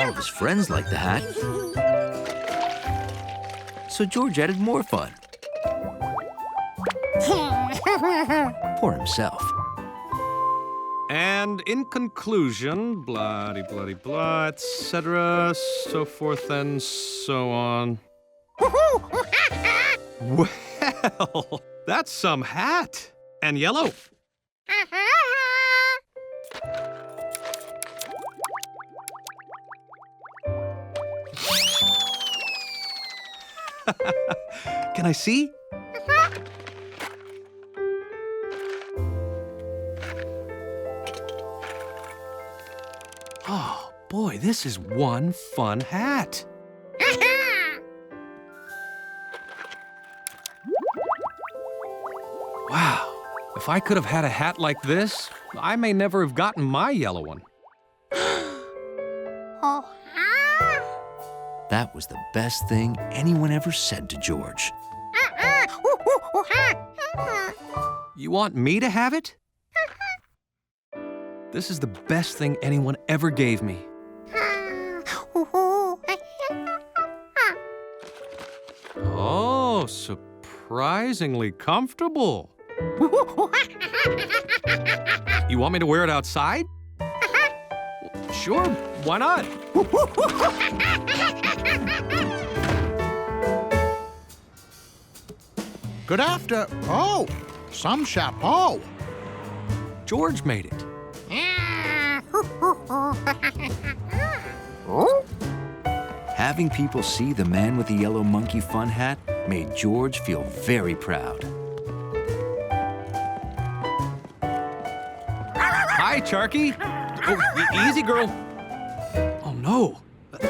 all of his friends liked the hat. So George added more fun. For himself. And in conclusion, blah-de-blah-de-blah, etc., so forth and so on. Well, that's some hat. And yellow. Can I see? Oh, boy, this is one fun hat. Wow, if I could have had a hat like this, I may never have gotten my yellow one. That was the best thing anyone ever said to George. You want me to have it? This is the best thing anyone ever gave me. Oh, surprisingly comfortable. You want me to wear it outside? Sure, why not? Good after... Oh, some chapeau. George made it. Having people see the man with the yellow monkey fun hat made George feel very proud. Hi, Charky. Oh, easy, girl. Oh, no.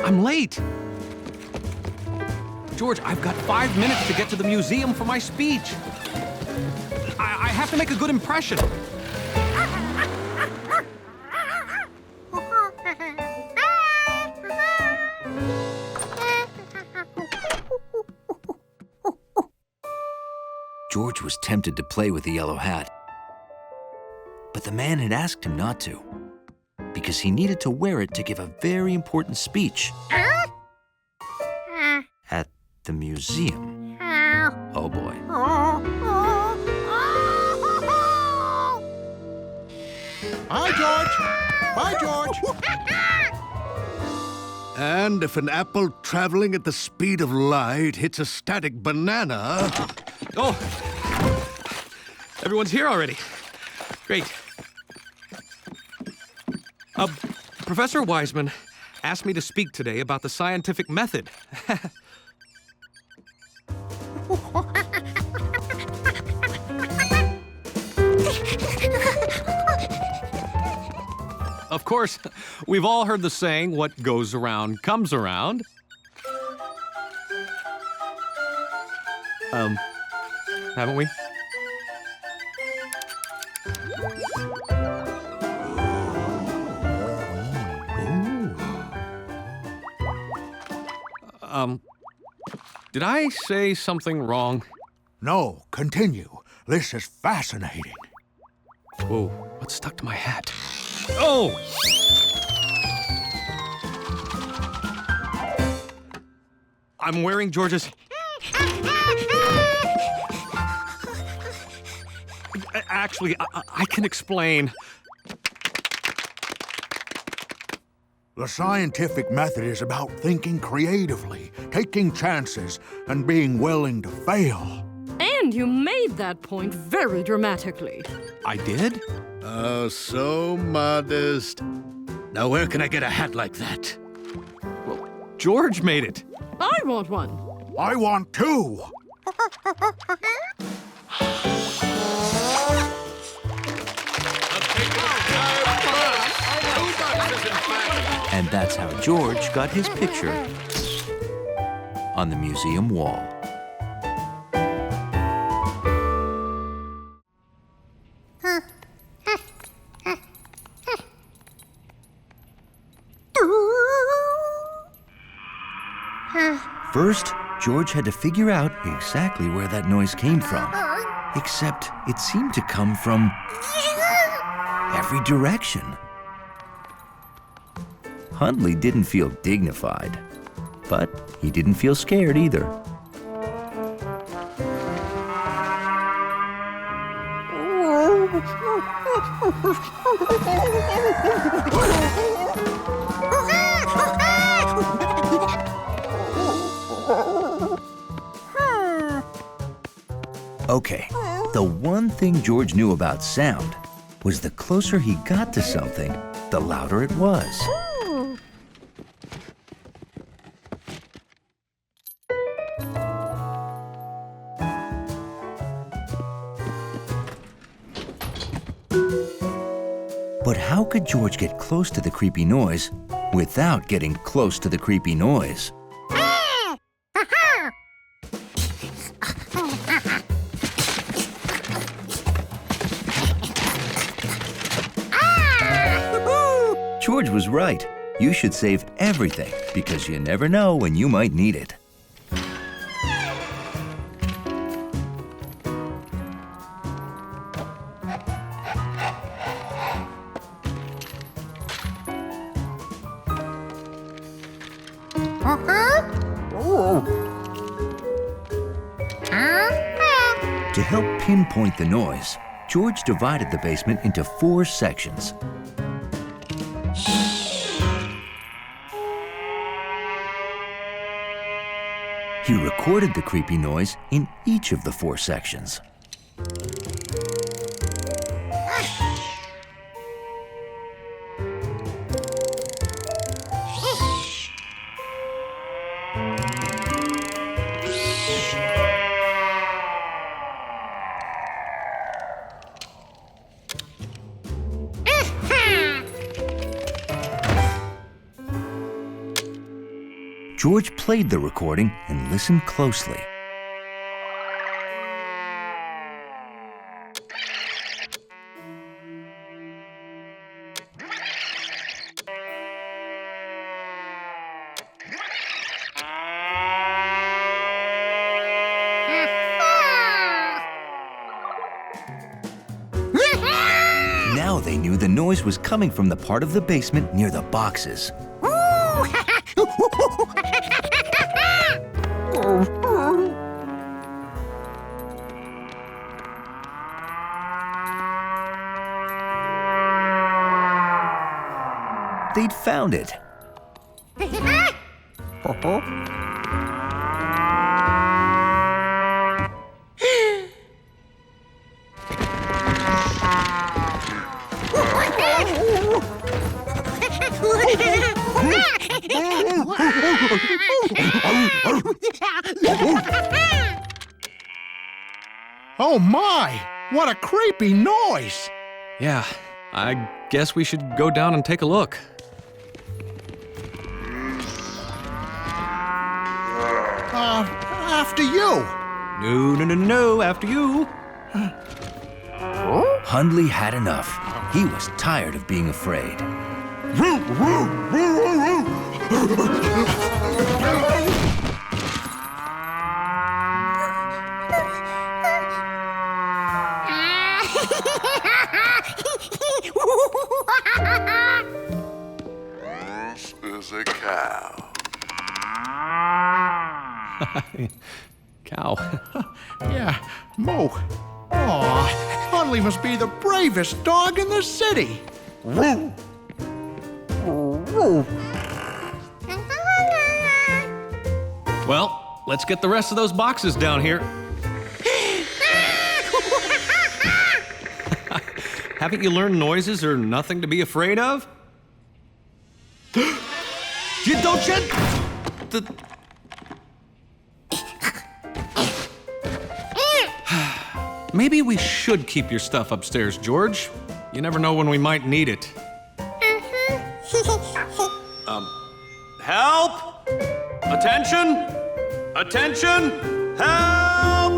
I'm late. George, I've got 5 minutes to get to the museum for my speech. I have to make a good impression. George was tempted to play with the yellow hat. But the man had asked him not to, because he needed to wear it to give a very important speech at the museum. Oh boy. Hi, George. Bye, George. And if an apple traveling at the speed of light hits a static banana... Oh, everyone's here already. Great. Professor Wiseman asked me to speak today about the scientific method. Of course, we've all heard the saying, what goes around comes around. Haven't we? Did I say something wrong? No, continue. This is fascinating. Whoa, what's stuck to my hat? Oh! I'm wearing George's... Actually, I can explain. The scientific method is about thinking creatively, taking chances, and being willing to fail. And you made that point very dramatically. I did? Oh, so modest. Now, where can I get a hat like that? Well, George made it. I want one. I want two. And that's how George got his picture on the museum wall. First, George had to figure out exactly where that noise came from. Except it seemed to come from every direction. Hundley didn't feel dignified, but he didn't feel scared either. Okay, the one thing George knew about sound was the closer he got to something, the louder it was. But how could George get close to the creepy noise without getting close to the creepy noise? George was right. You should save everything because you never know when you might need it. To help pinpoint the noise, George divided the basement into 4 sections. He recorded the creepy noise in each of the 4 sections. George played the recording and listened closely. Now they knew the noise was coming from the part of the basement near the boxes. They'd found it. Oh my! What a creepy noise! Yeah, I guess we should go down and take a look. After you! No, after you. Hundley had enough. He was tired of being afraid. This is a cow. Cow. Yeah, Moo. Aw, Hundley must be the bravest dog in the city. Well, let's get the rest of those boxes down here. Haven't you learned noises are nothing to be afraid of? You don't you? Maybe we should keep your stuff upstairs, George. You never know when we might need it. Help! Attention! Attention! Help!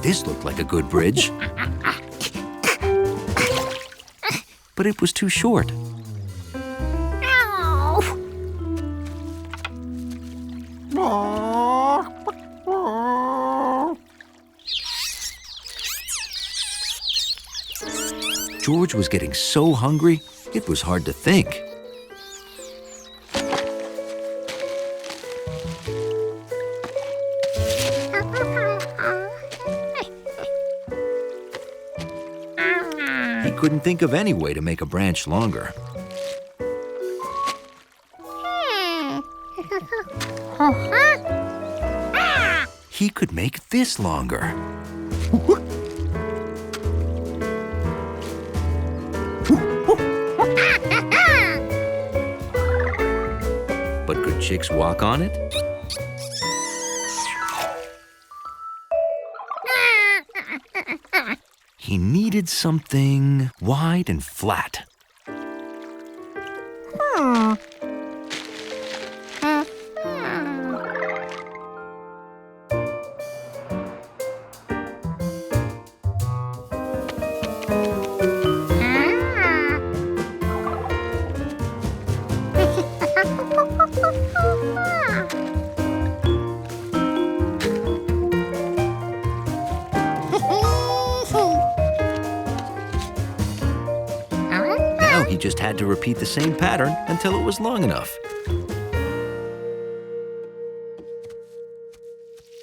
This looked like a good bridge. But it was too short. George was getting so hungry, It was hard to think. He couldn't think of any way to make a branch longer. He could make this longer. But could chicks walk on it? He needed something wide and flat. Now he just had to repeat the same pattern until it was long enough.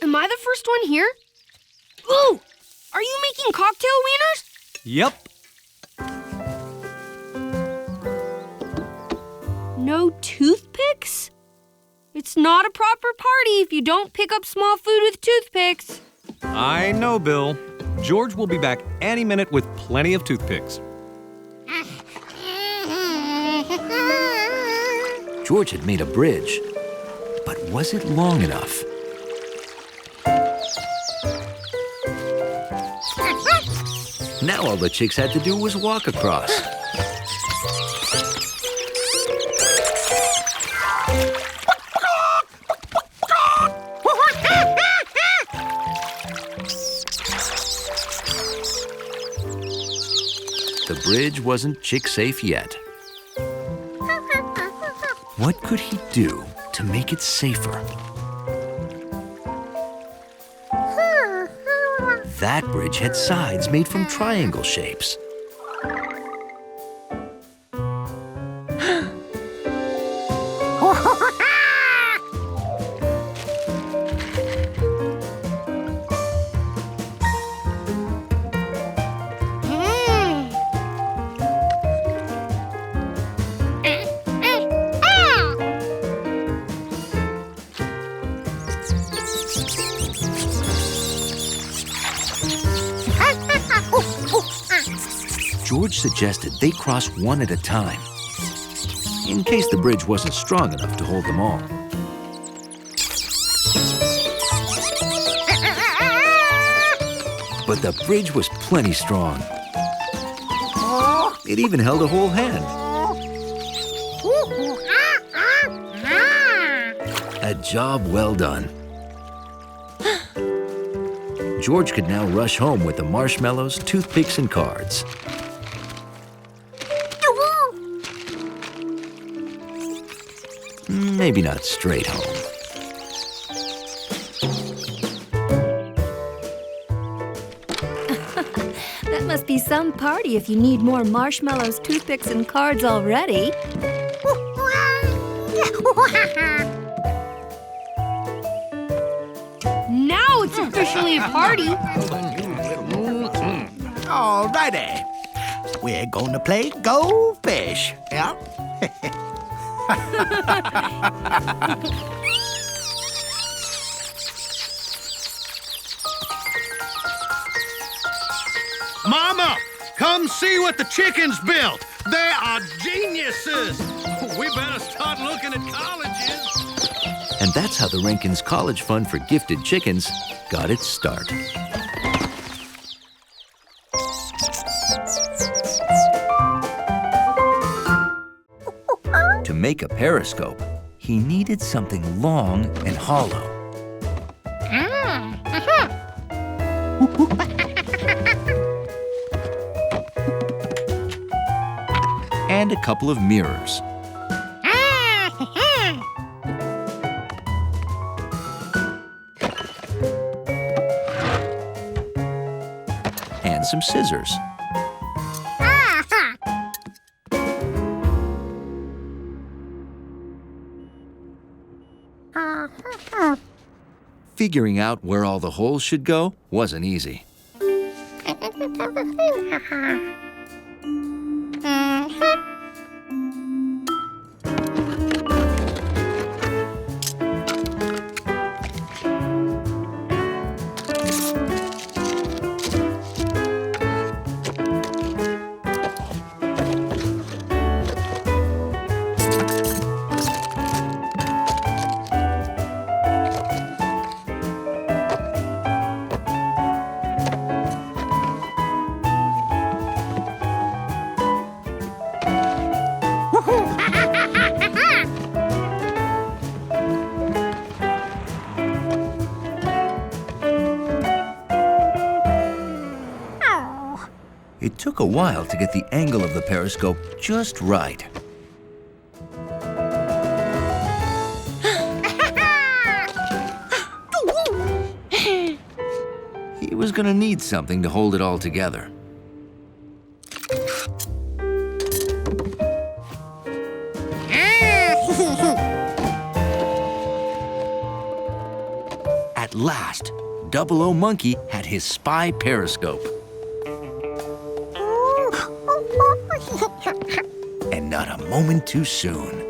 Am I the first one here? Ooh! Are you making cocktail wieners? Yep. No toothpicks? It's not a proper party if you don't pick up small food with toothpicks. I know, Bill. George will be back any minute with plenty of toothpicks. George had made a bridge, but was it long enough? Now all the chicks had to do was walk across. The bridge wasn't chick-safe yet. What could he do to make it safer? That bridge had sides made from triangle shapes. George suggested they cross one at a time, in case the bridge wasn't strong enough to hold them all. But the bridge was plenty strong. It even held a whole hand. A job well done. George could now rush home with the marshmallows, toothpicks, and cards. Maybe not straight home. That must be some party if you need more marshmallows, toothpicks, and cards already. Now it's officially a party. Alrighty. We're going to play Go Fish, yeah? Mama, come see what the chickens built. They are geniuses. We better start looking at colleges. And that's how the Rankins College Fund for Gifted Chickens got its start. To make a periscope, he needed something long and hollow. And a couple of mirrors. And some scissors. figuring out where all the holes should go wasn't easy. It took a while to get the angle of the periscope just right. He was gonna need something to hold it all together. At last, 00 Monkey had his spy periscope. And not a moment too soon.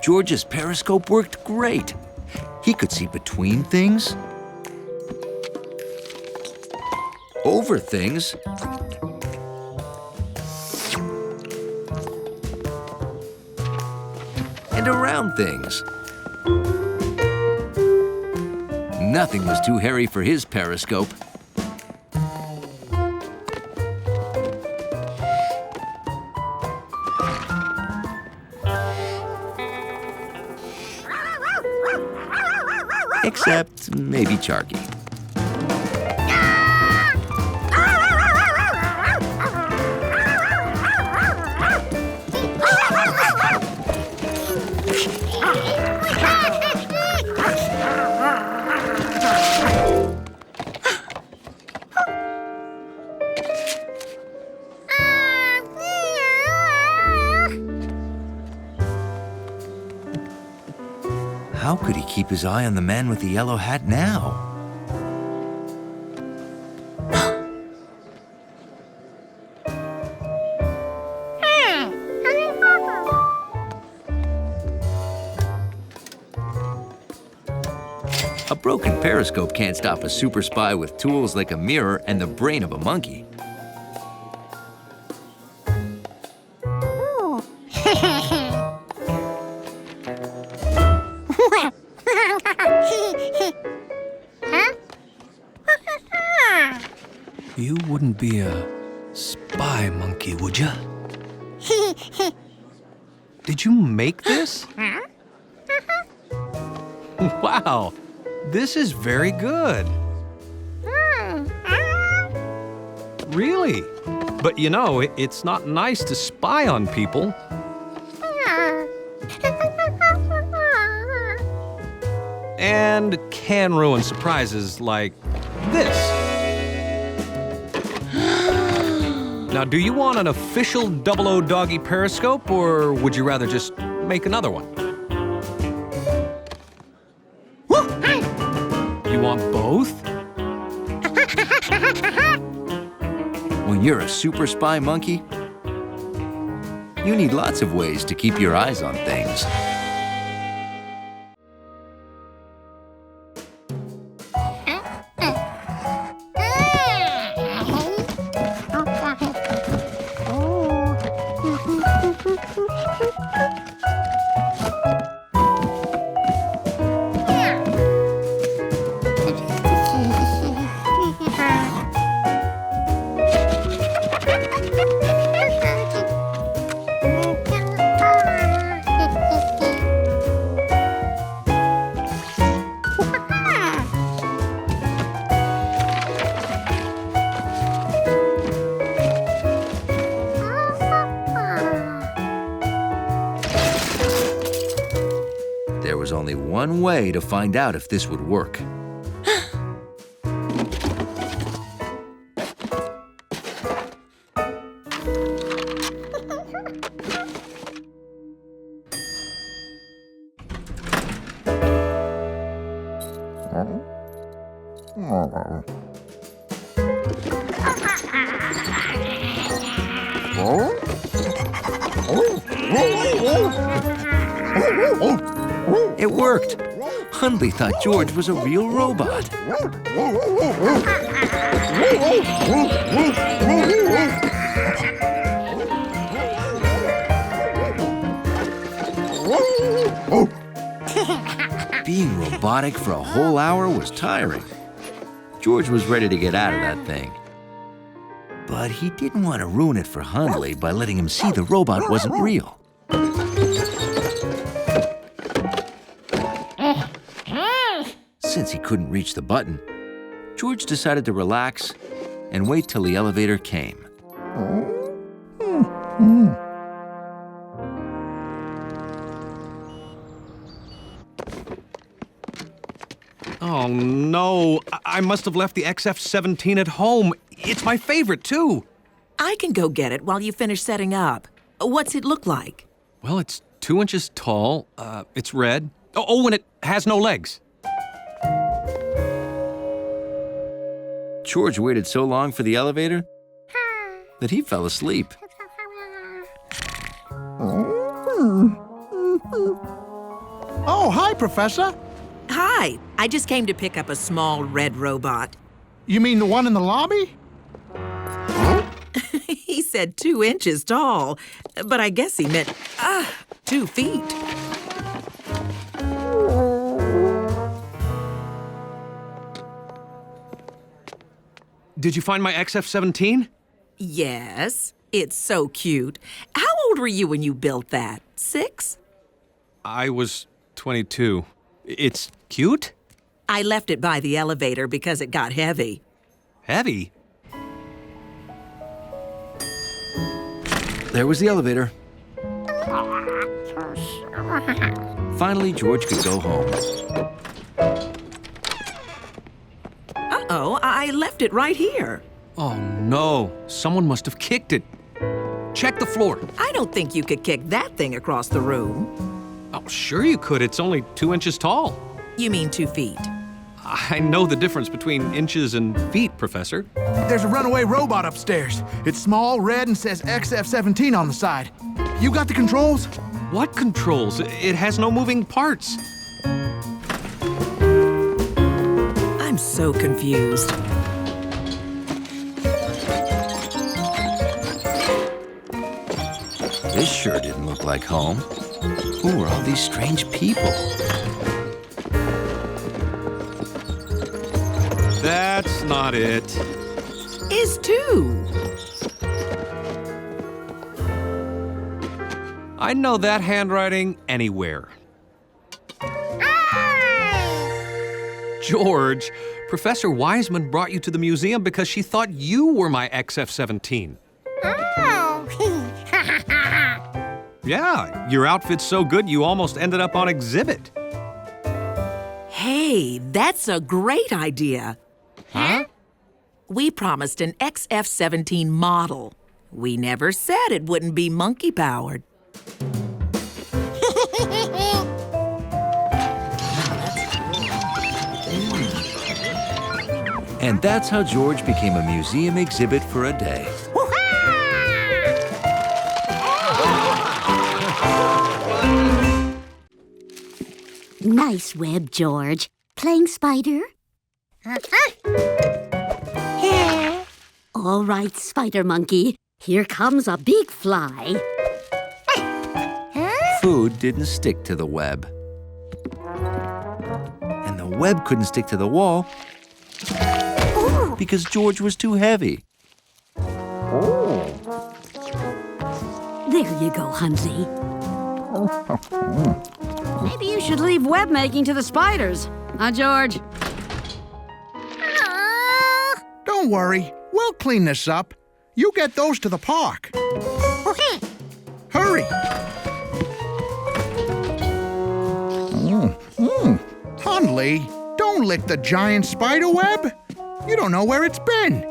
George's periscope worked great. He could see between things, over things, and around things. Nothing was too hairy for his periscope. Except maybe Charky. How could he keep his eye on the man with the yellow hat now? A broken periscope can't stop a super spy with tools like a mirror and the brain of a monkey. You wouldn't be a spy monkey, would you? Did you make this? Wow, this is very good. Really? But you know, it's not nice to spy on people. And can ruin surprises like this. Now, do you want an official 00 Doggy periscope, or would you rather just make another one? You want both? When you're a super spy monkey, you need lots of ways to keep your eyes on things. There was only one way to find out if this would work. It worked. Hundley thought George was a real robot. Being robotic for a whole hour was tiring. George was ready to get out of that thing. But he didn't want to ruin it for Hundley by letting him see the robot wasn't real. Since he couldn't reach the button, George decided to relax and wait till the elevator came. Oh, no. I must have left the XF-17 at home. It's my favorite, too. I can go get it while you finish setting up. What's it look like? Well, it's 2 inches tall. It's red. Oh, and it has no legs. George waited so long for the elevator that he fell asleep. Oh, hi, Professor. Hi. I just came to pick up a small red robot. You mean the one in the lobby? He said 2 inches tall, but I guess he meant 2 feet. Did you find my XF-17? Yes, it's so cute. How old were you when you built that? 6? I was 22. It's cute? I left it by the elevator because it got heavy. Heavy? There was the elevator. Finally, George could go home. Uh-oh, I left it right here. Oh, no. Someone must have kicked it. Check the floor. I don't think you could kick that thing across the room. Oh, sure you could. It's only 2 inches tall. You mean 2 feet? I know the difference between inches and feet, Professor. There's a runaway robot upstairs. It's small, red, and says XF-17 on the side. You got the controls? What controls? It has no moving parts. I'm so confused. This sure didn't look like home. Who were all these strange people? That's not it. Is 2. I know that handwriting anywhere. George, Professor Wiseman brought you to the museum because she thought you were my XF-17. Yeah, your outfit's so good you almost ended up on exhibit. Hey, that's a great idea. Huh? We promised an XF-17 model. We never said it wouldn't be monkey-powered. And that's how George became a museum exhibit for a day. Nice web, George. Playing spider? All right, Spider Monkey. Here comes a big fly. Food didn't stick to the web. And the web couldn't stick to the wall because George was too heavy. There you go, Hundley. Maybe you should leave web making to the spiders. Huh, George? Don't worry. We'll clean this up. You get those to the park. Hurry. Hundley, don't lick the giant spider web. You don't know where it's been.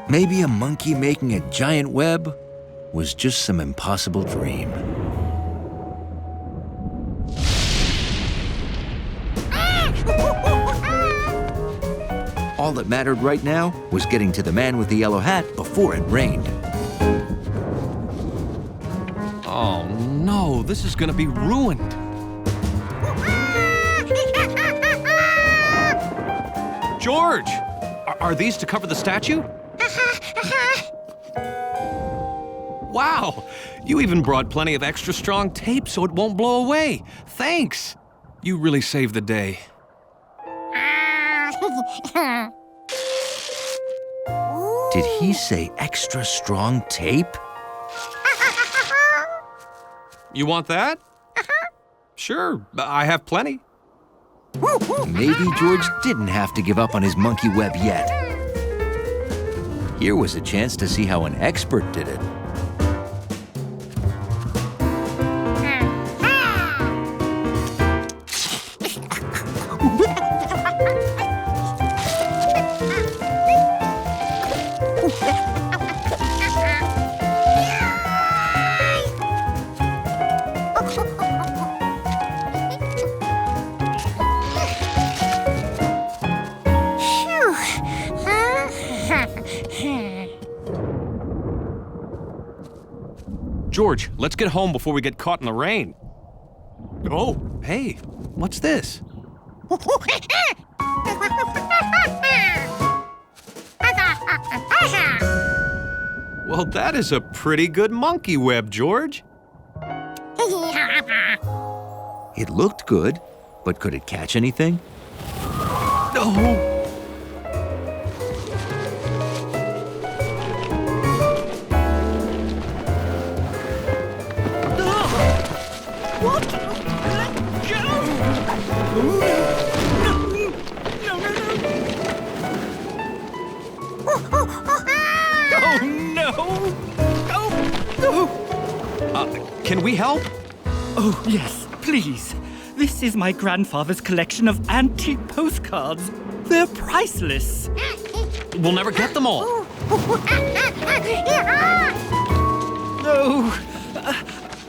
Maybe a monkey making a giant web was just some impossible dream. All that mattered right now was getting to the man with the yellow hat before it rained. Oh no, this is gonna be ruined. George! Are these to cover the statue? Wow! You even brought plenty of extra strong tape so it won't blow away. Thanks! You really saved the day. Did he say extra strong tape? You want that? Sure, I have plenty. Maybe George didn't have to give up on his monkey web yet. Here was a chance to see how an expert did it. George, let's get home before we get caught in the rain. Oh, hey, what's this? Well, that is a pretty good monkey web, George. It looked good, but could it catch anything? No! Can we help? Oh, yes, please. This is my grandfather's collection of antique postcards. They're priceless. We'll never get them all.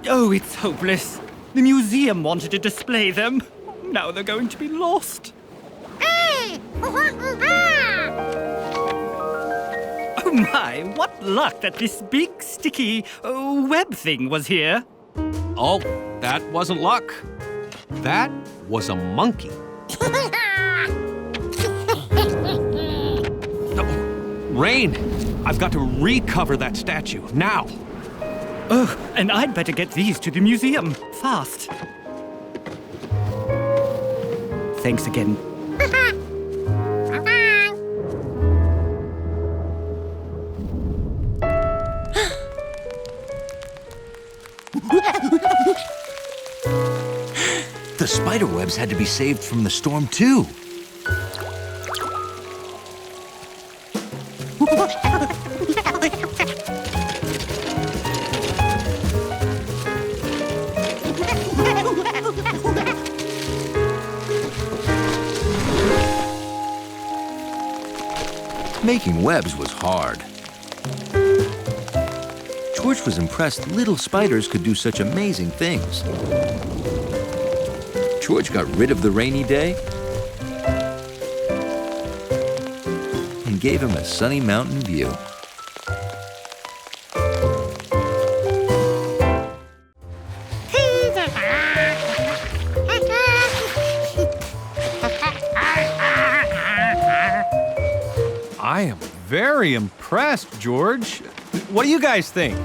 Oh, it's hopeless. The museum wanted to display them. Now they're going to be lost. Oh my, what luck that this big, sticky web thing was here. Oh, that wasn't luck. That was a monkey. Rain, I've got to recover that statue, now. Oh, and I'd better get these to the museum, fast. Thanks again. The spider webs had to be saved from the storm, too. Making webs was hard. George was impressed little spiders could do such amazing things. George got rid of the rainy day and gave him a sunny mountain view. I am very impressed, George. What do you guys think?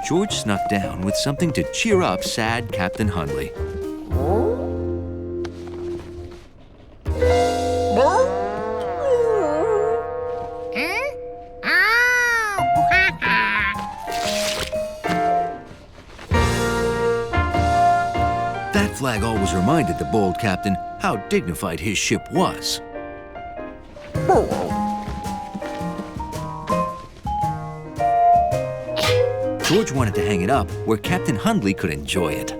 George snuck down with something to cheer up sad Captain Hundley. That flag always reminded the bold captain how dignified his ship was. George wanted to hang it up where Captain Hundley could enjoy it.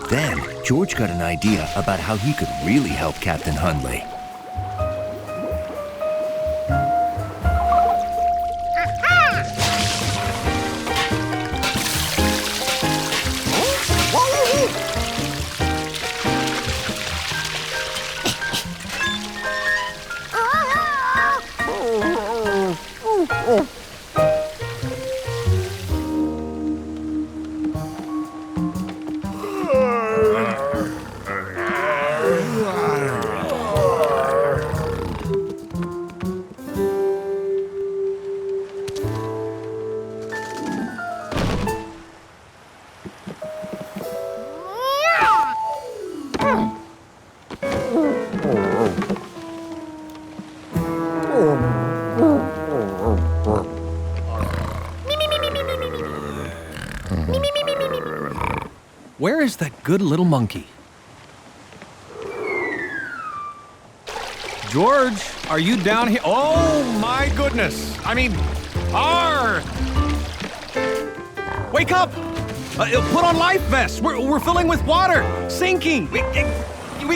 Then, George got an idea about how he could really help Captain Hundley. Where is that good little monkey? George, are you down here? Oh, my goodness. I mean, Wake up! Put on life vests. We're filling with water. Sinking. We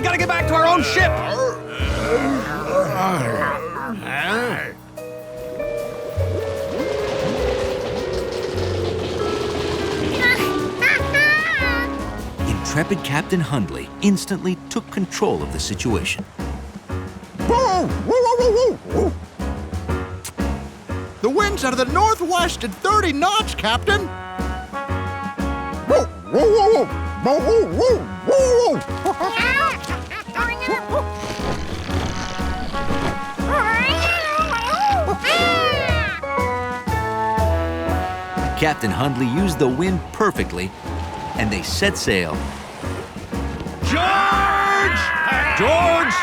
gotta get back to our own ship. Intrepid Captain Hundley instantly took control of the situation. The wind's out of the northwest at 30 knots, Captain. Captain Hundley used the wind perfectly, and they set sail. George! George!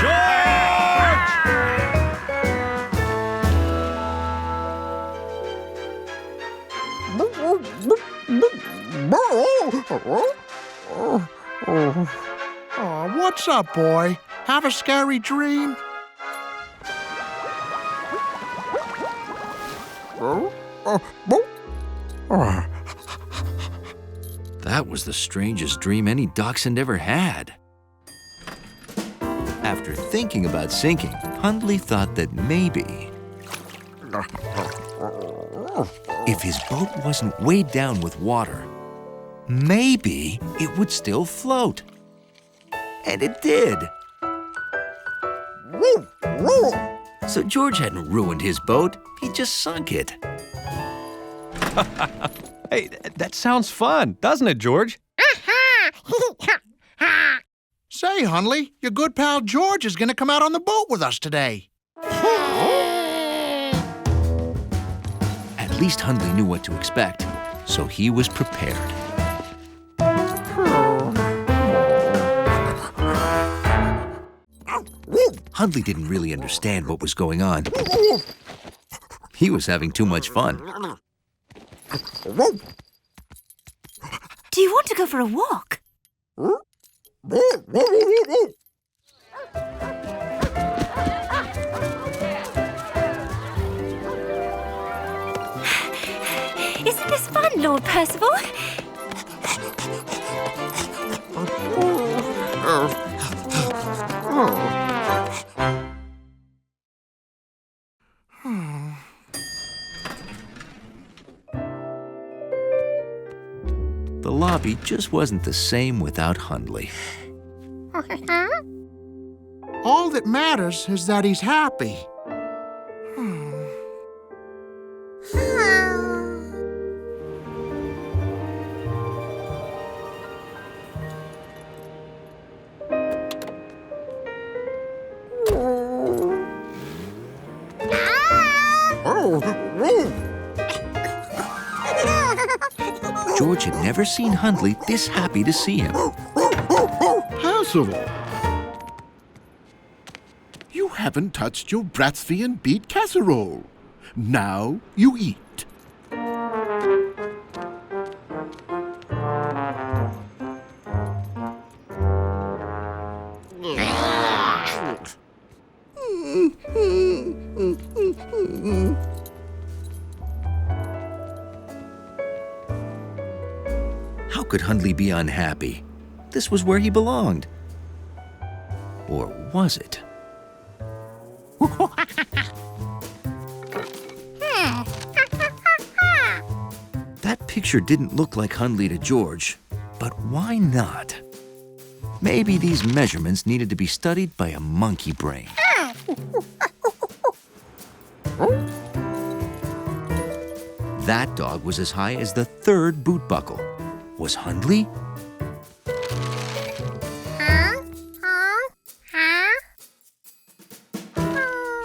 George! Oh, what's up, boy? Have a scary dream? That was the strangest dream any dachshund ever had. After thinking about sinking, Hundley thought that maybe if his boat wasn't weighed down with water, maybe it would still float. And it did. So George hadn't ruined his boat, he just sunk it. Hey, that sounds fun, doesn't it, George? Say, Hundley, your good pal George is going to come out on the boat with us today. At least Hundley knew what to expect, so he was prepared. Hundley didn't really understand what was going on. He was having too much fun. Do you want to go for a walk? Isn't this fun, Lord Percival? The lobby just wasn't the same without Hundley. All that matters is that he's happy. George had never seen Hundley this happy to see him. Percival, you haven't touched your Bratstvian beet casserole. Now you eat. How could Hundley be unhappy? This was where he belonged. Or was it? That picture didn't look like Hundley to George, but why not? Maybe these measurements needed to be studied by a monkey brain. That dog was as high as the third boot buckle. Was Hundley?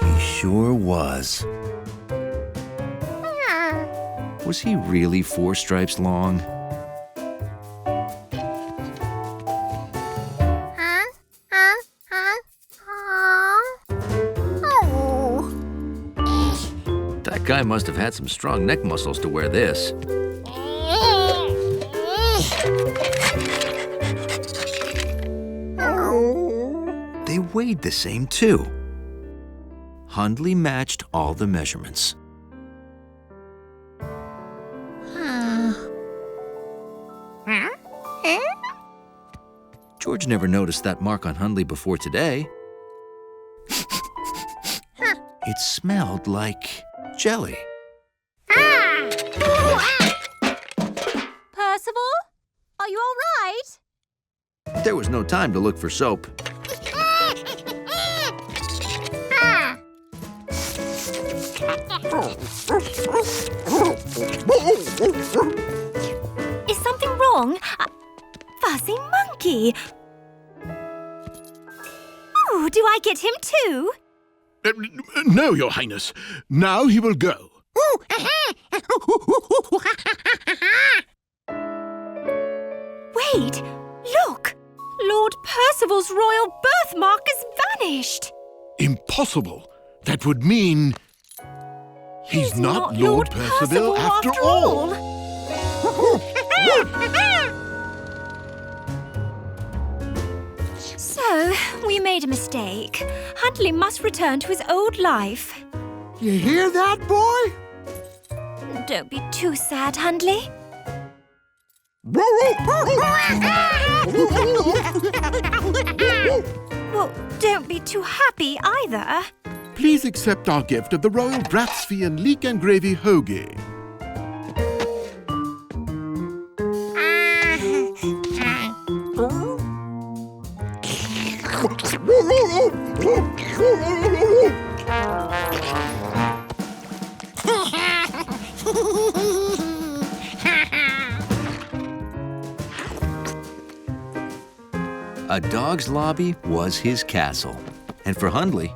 He sure was. Was he really 4 stripes long? That guy must have had some strong neck muscles to wear this. They weighed the same, too. Hundley matched all the measurements. George never noticed that mark on Hundley before today. It smelled like jelly. Percival? Are you all right? There was no time to look for soap. Is something wrong? Fuzzy monkey! Ooh, do I get him too? No, Your Highness. Now he will go. Wait! Look! Lord Percival's royal birthmark has vanished! Impossible. That would mean... He's not Lord Percival after all. So, we made a mistake. Hundley must return to his old life. You hear that, boy? Don't be too sad, Hundley. Well, don't be too happy either. Please accept our gift of the Royal Bratsfian Leek and Gravy Hoagie. A dog's lobby was his castle. And for Hundley,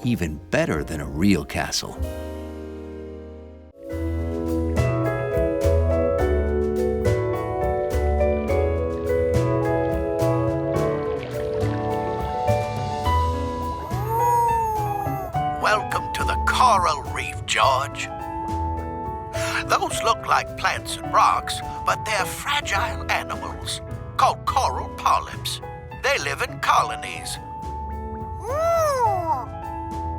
even better than a real castle. Welcome to the coral reef, George. Those look like plants and rocks, but they're fragile animals called coral polyps. They live in colonies.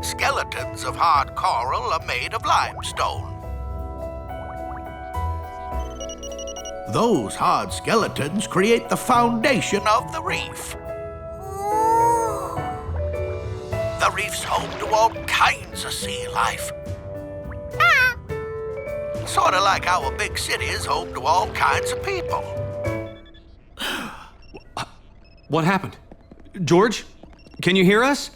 Skeletons of hard coral are made of limestone. Those hard skeletons create the foundation of the reef. The reef's home to all kinds of sea life. Sort of like our big city is home to all kinds of people. What happened? George, can you hear us?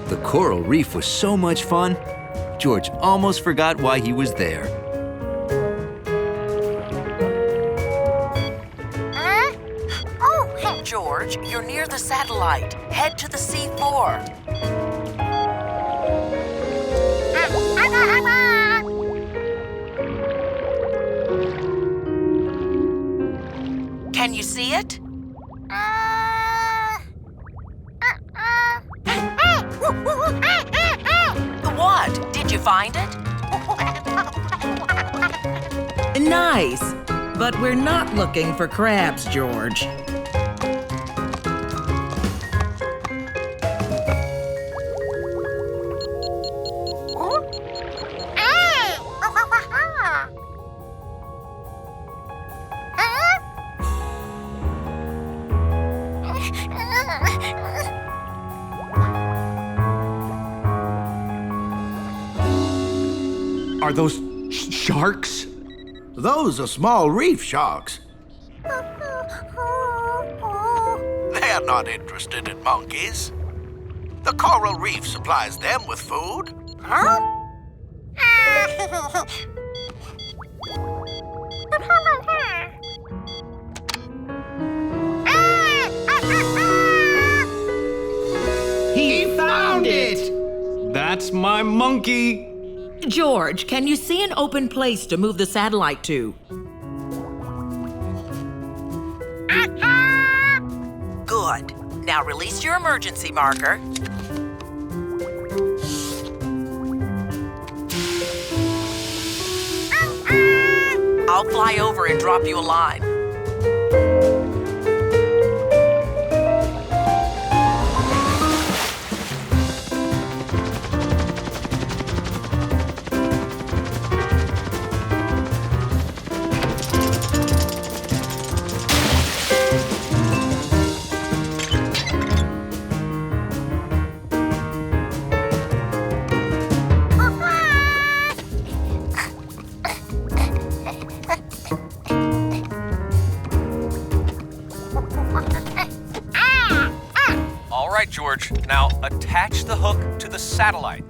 The coral reef was so much fun, George almost forgot why he was there. George, you're near the satellite. Head to the C4. Can you see it? What? Did you find it? Nice. But we're not looking for crabs, George. Are those sharks? Those are small reef sharks. They're not interested in monkeys. The coral reef supplies them with food. He found it! That's my monkey! George, can you see an open place to move the satellite to? Good. Now release your emergency marker. I'll fly over and drop you a line. All right, George. Now attach the hook to the satellite.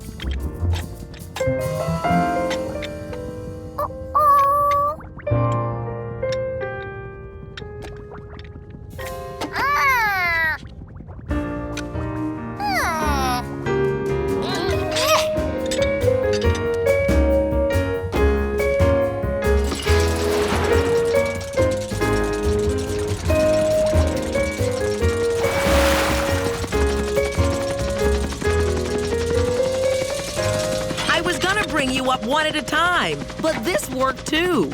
Up one at a time, but this worked too.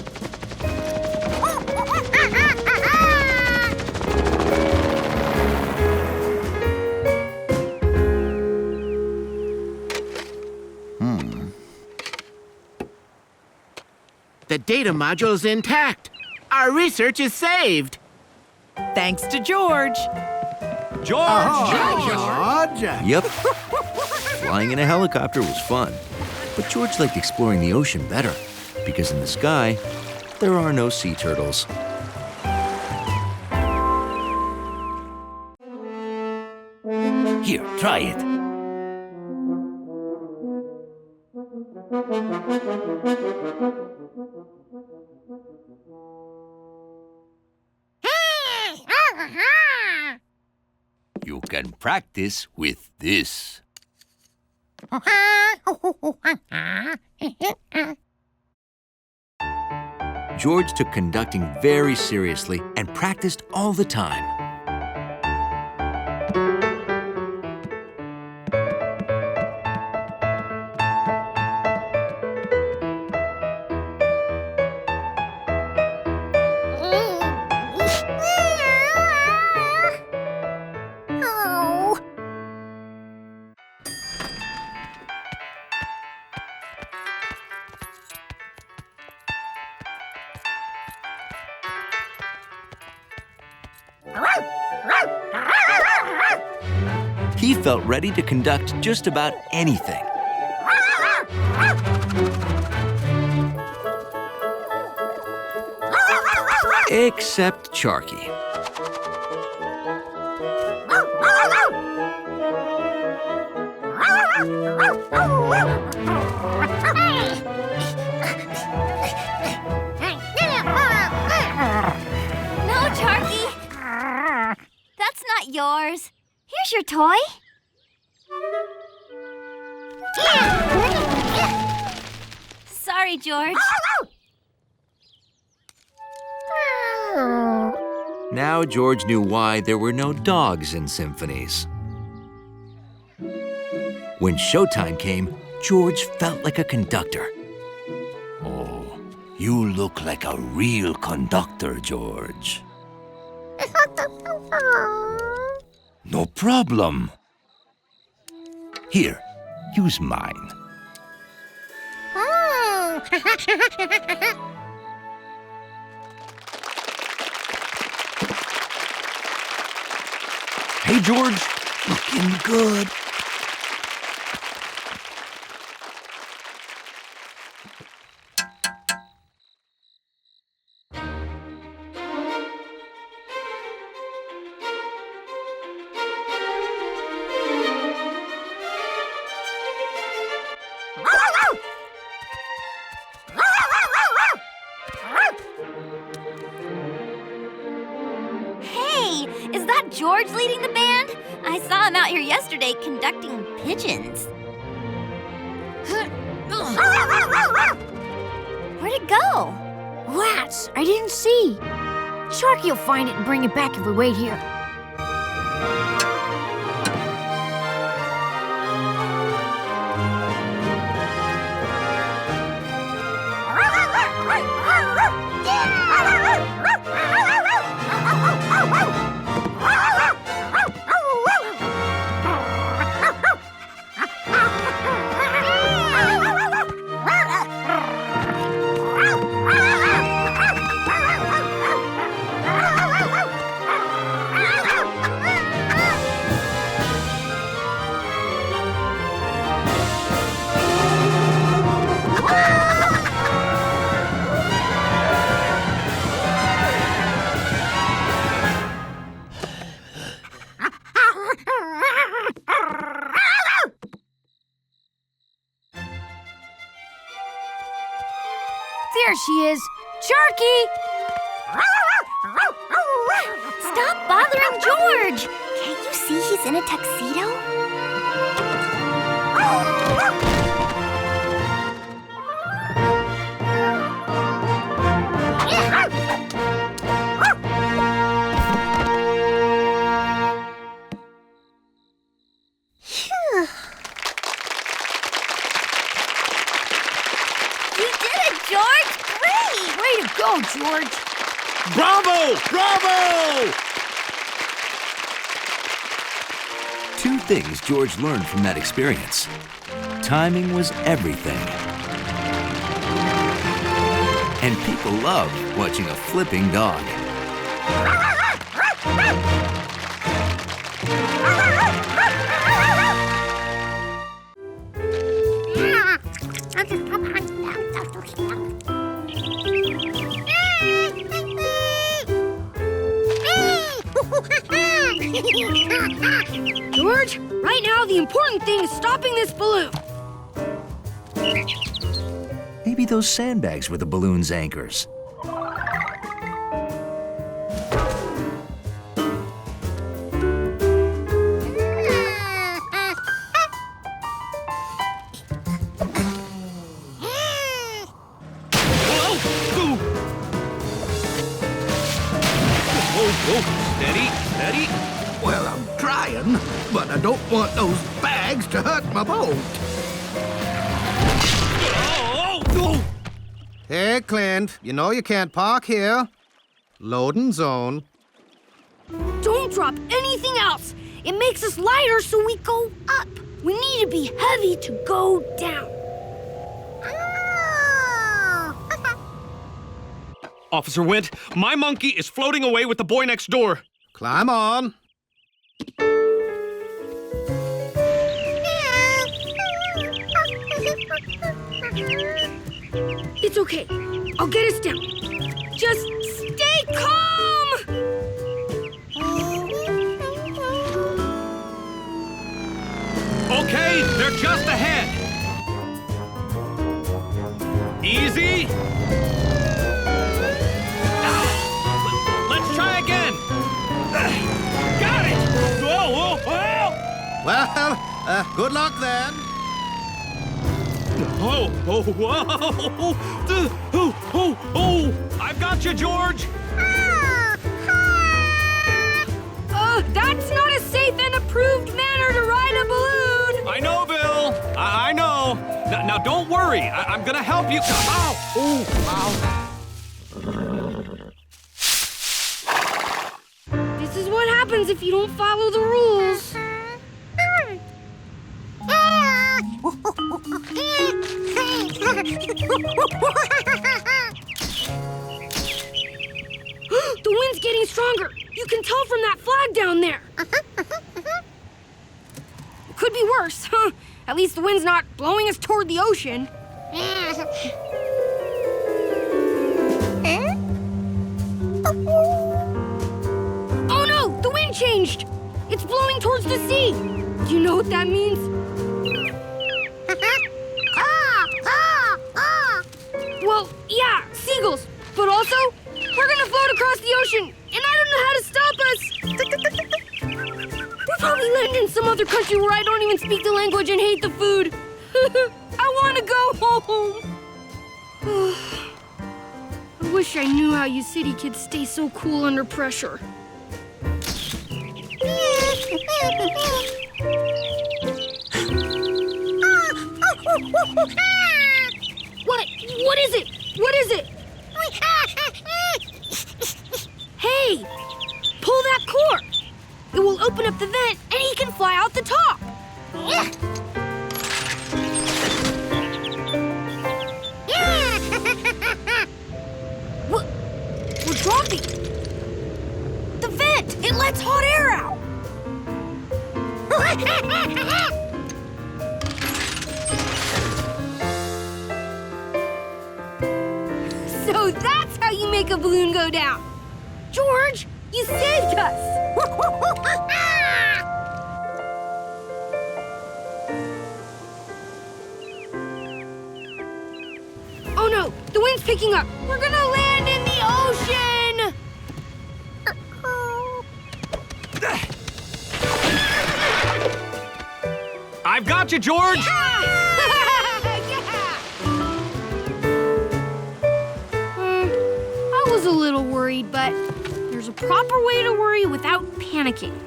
The data module's intact. Our research is saved. Thanks to George. George! Yep. Flying in a helicopter was fun. But George liked exploring the ocean better, because in the sky, there are no sea turtles. Here, try it. You can practice with this. George took conducting very seriously and practiced all the time. He felt ready to conduct just about anything. Except Charky. No, Charky. That's not yours. Here's your toy. Sorry, George. Now George knew why there were no dogs in symphonies. When showtime came, George felt like a conductor. Oh, you look like a real conductor, George. No problem. Here, use mine. Hey, George. Looking good. George leading the band? I saw him out here yesterday conducting pigeons. Where'd it go? Rats! I didn't see. Sharky will find it and bring it back if we wait here. There she is. Sharky! Stop bothering George! Can't you see he's in a tuxedo? Go, George! Bravo! Bravo! Two things George learned from that experience. Timing was everything. And people love watching a flipping dog. George, right now the important thing is stopping this balloon. Maybe those sandbags were the balloon's anchors. Steady, steady. Well, I'm trying, but I don't want those bags to hurt my boat. Hey, Clint, you know you can't park here. Loading zone. Don't drop anything else. It makes us lighter so we go up. We need to be heavy to go down. Officer Wint, my monkey is floating away with the boy next door. Climb on. It's okay. I'll get us down. Just stay calm! Okay, they're just ahead. Easy. Let's try again. Got it. Whoa, whoa, whoa. Well, good luck then. Oh, oh, whoa! Oh! I've got you, George! That's not a safe and approved manner to ride a balloon! I know, Bill! I know! Now, don't worry, I'm gonna help you. Ow! Ow! This is what happens if you don't follow the rules. The wind's getting stronger. You can tell from that flag down there. It could be worse. At least the wind's not blowing us toward the ocean. Oh no! The wind changed! It's blowing towards the sea. Do you know what that means? Well, yeah, seagulls. But also, we're gonna float across the ocean, and I don't know how to stop us. We're probably landing in some other country where I don't even speak the language and hate the food. I want to go home. I wish I knew how you city kids stay so cool under pressure. What is it? What is it? Hey, pull that cord. It will open up the vent and he can fly out the top. We're dropping. The vent, it lets hot air out. So that's how you make a balloon go down. George, you saved us. Oh no, the wind's picking up. We're gonna land in the ocean. I've got you, George! I was a little worried, but there's a proper way to worry without panicking.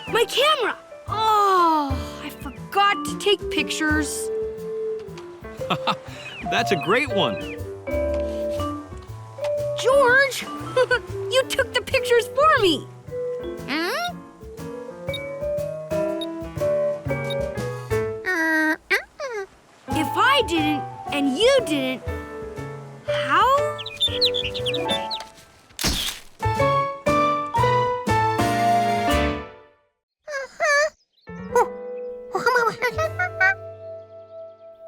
My camera! Oh, I forgot to take pictures. That's a great one. George, you took the pictures for me. If I didn't and you didn't, how?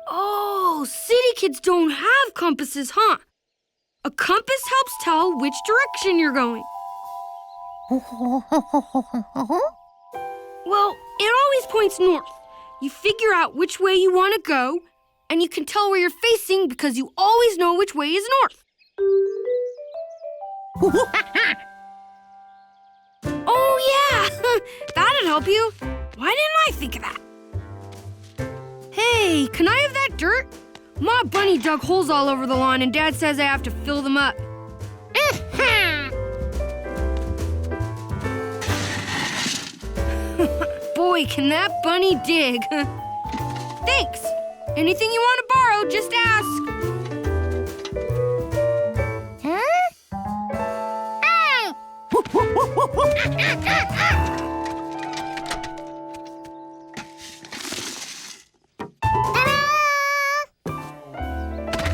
Oh, city kids don't have compasses, huh? A compass helps tell which direction you're going. Well, it always points north. You figure out which way you want to go, and you can tell where you're facing because you always know which way is north. Oh, yeah! That'd help you. Why didn't I think of that? Hey, can I have that dirt? Ma Bunny dug holes all over the lawn, and Dad says I have to fill them up. Boy, can that bunny dig. Thanks. Anything you want to borrow, just ask.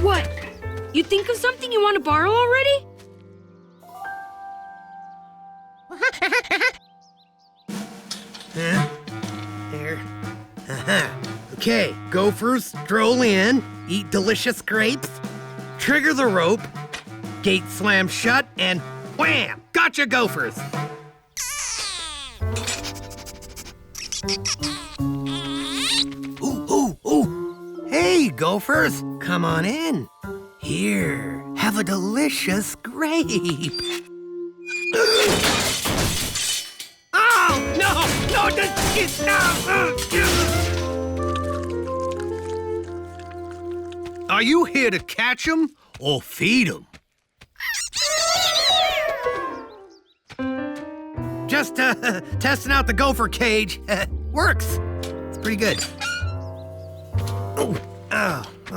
What? You think of something you want to borrow already? There. Okay, Gophers, stroll in, eat delicious grapes, trigger the rope, gate slam shut, and wham! Gotcha, Gophers! Ooh. Hey, Gophers, come on in. Here, have a delicious grape. Oh, no, Are you here to catch 'em or feed 'em? Just testing out the gopher cage. Works. It's pretty good. Oh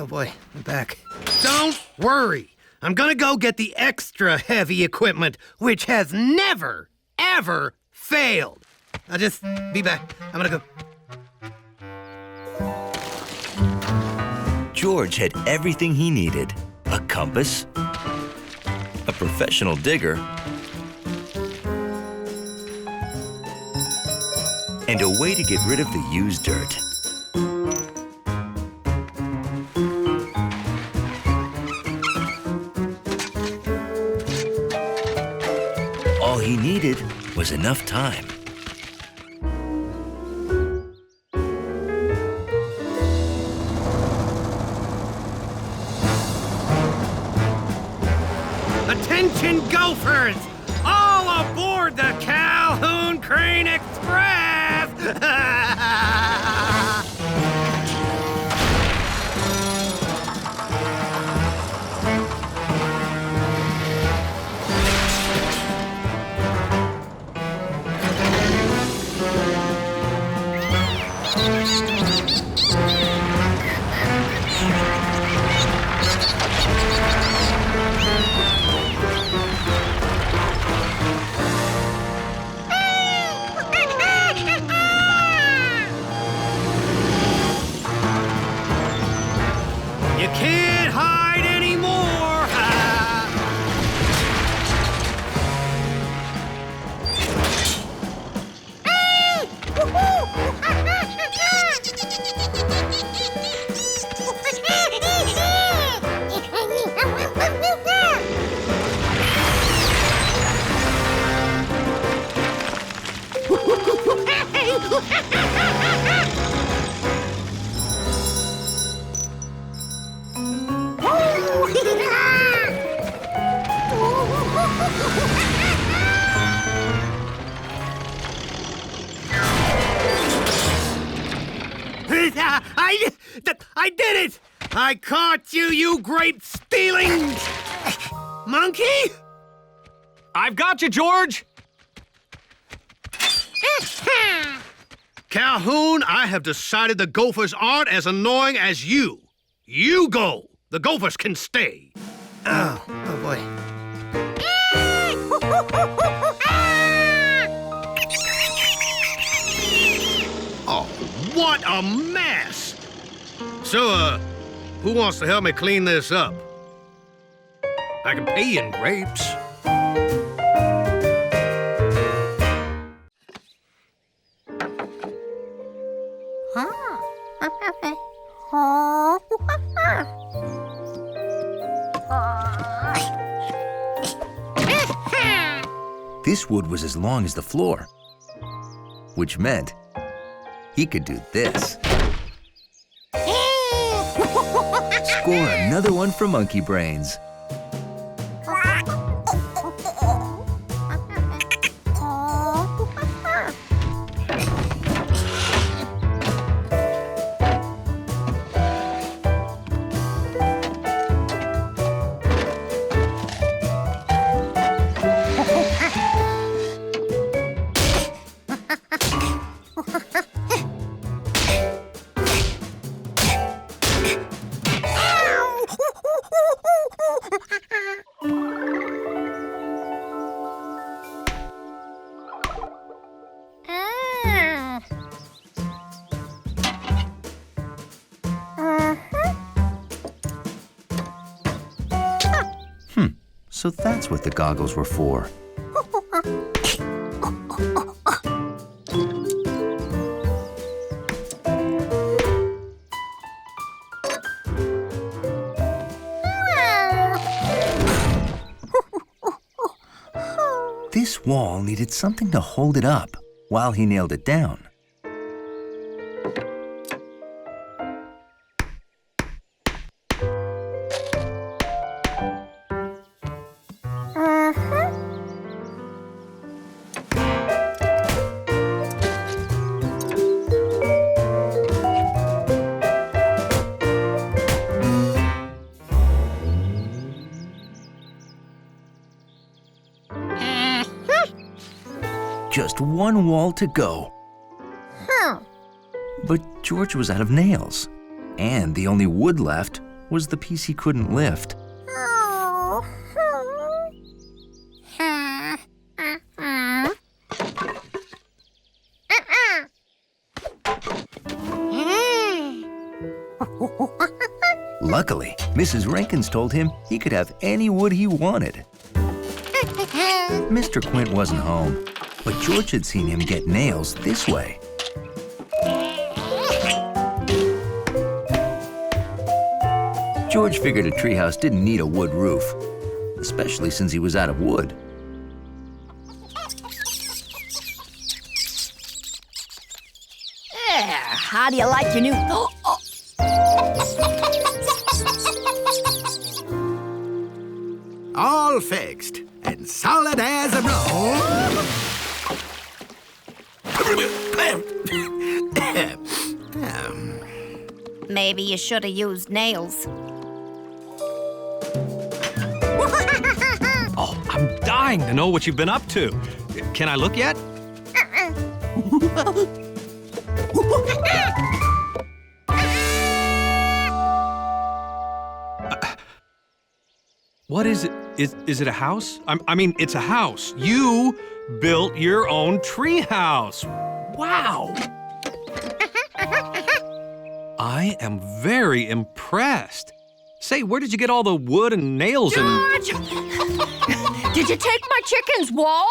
boy, I'm back. Don't worry. I'm gonna go get the extra heavy equipment, which has never, ever failed. I'll just be back. I'm gonna go. George had everything he needed. A compass, a professional digger, and a way to get rid of the used dirt. All he needed was enough time. Attention, Gophers! aboard the Calhoun Crane Express! You can't hide anymore! I did it! I caught you, you grape-stealing monkey! I've got you, George! Calhoun, I have decided the Gophers aren't as annoying as you. You go. The Gophers can stay. Oh boy. Oh, what a mess! So, who wants to help me clean this up? I can pay you in grapes. This wood was as long as the floor, which meant he could do this. Score another one for Monkey Brains. So that's what the goggles were for. This wall needed something to hold it up while he nailed it down. Just one wall to go. But George was out of nails, and the only wood left was the piece he couldn't lift. Luckily, Mrs. Rankins told him he could have any wood he wanted. Mr. Quint wasn't home, but George had seen him get nails this way. George figured a treehouse didn't need a wood roof, especially since he was out of wood. How do you like your new... All fixed and solid as a roll. Maybe you should have used nails. Oh, I'm dying to know what you've been up to. Can I look yet? What is it? Is it a house? I mean, it's a house. You built your own treehouse. Wow. I am very impressed. Say, where did you get all the wood and nails George! Did you take my chicken's wall?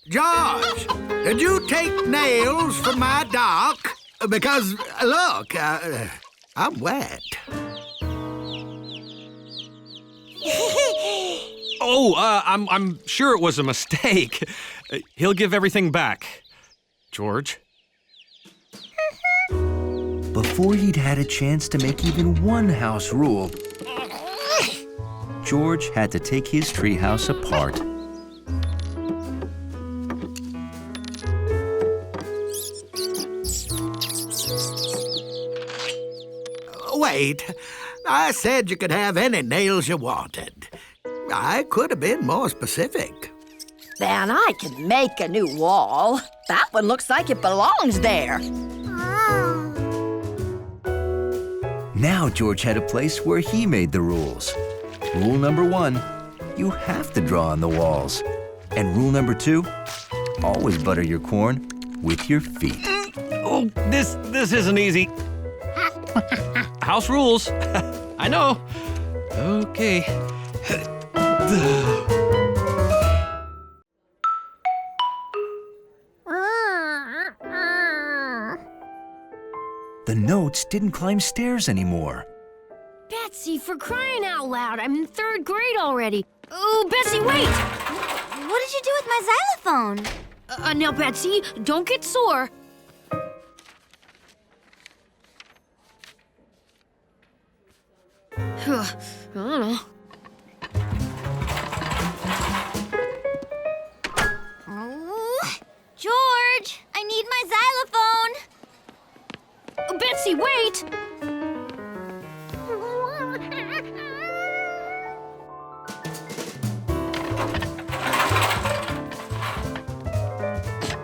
George, did you take nails from my dock? Because, look, I'm wet. Oh, I'm sure it was a mistake. He'll give everything back. George? Before he'd had a chance to make even one house rule, George had to take his treehouse apart. Wait, I said you could have any nails you wanted. I could have been more specific. Then I can make a new wall. That one looks like it belongs there. Now George had a place where he made the rules. Rule number 1, you have to draw on the walls. And rule number 2, always butter your corn with your feet. Oh, this isn't easy. House rules. I know. Okay. The notes didn't climb stairs anymore. Betsy, for crying out loud, I'm in 3rd grade already. Oh, Betsy, wait! What did you do with my xylophone? Now, Betsy, don't get sore. I don't know. George, I need my xylophone. Betsy, wait!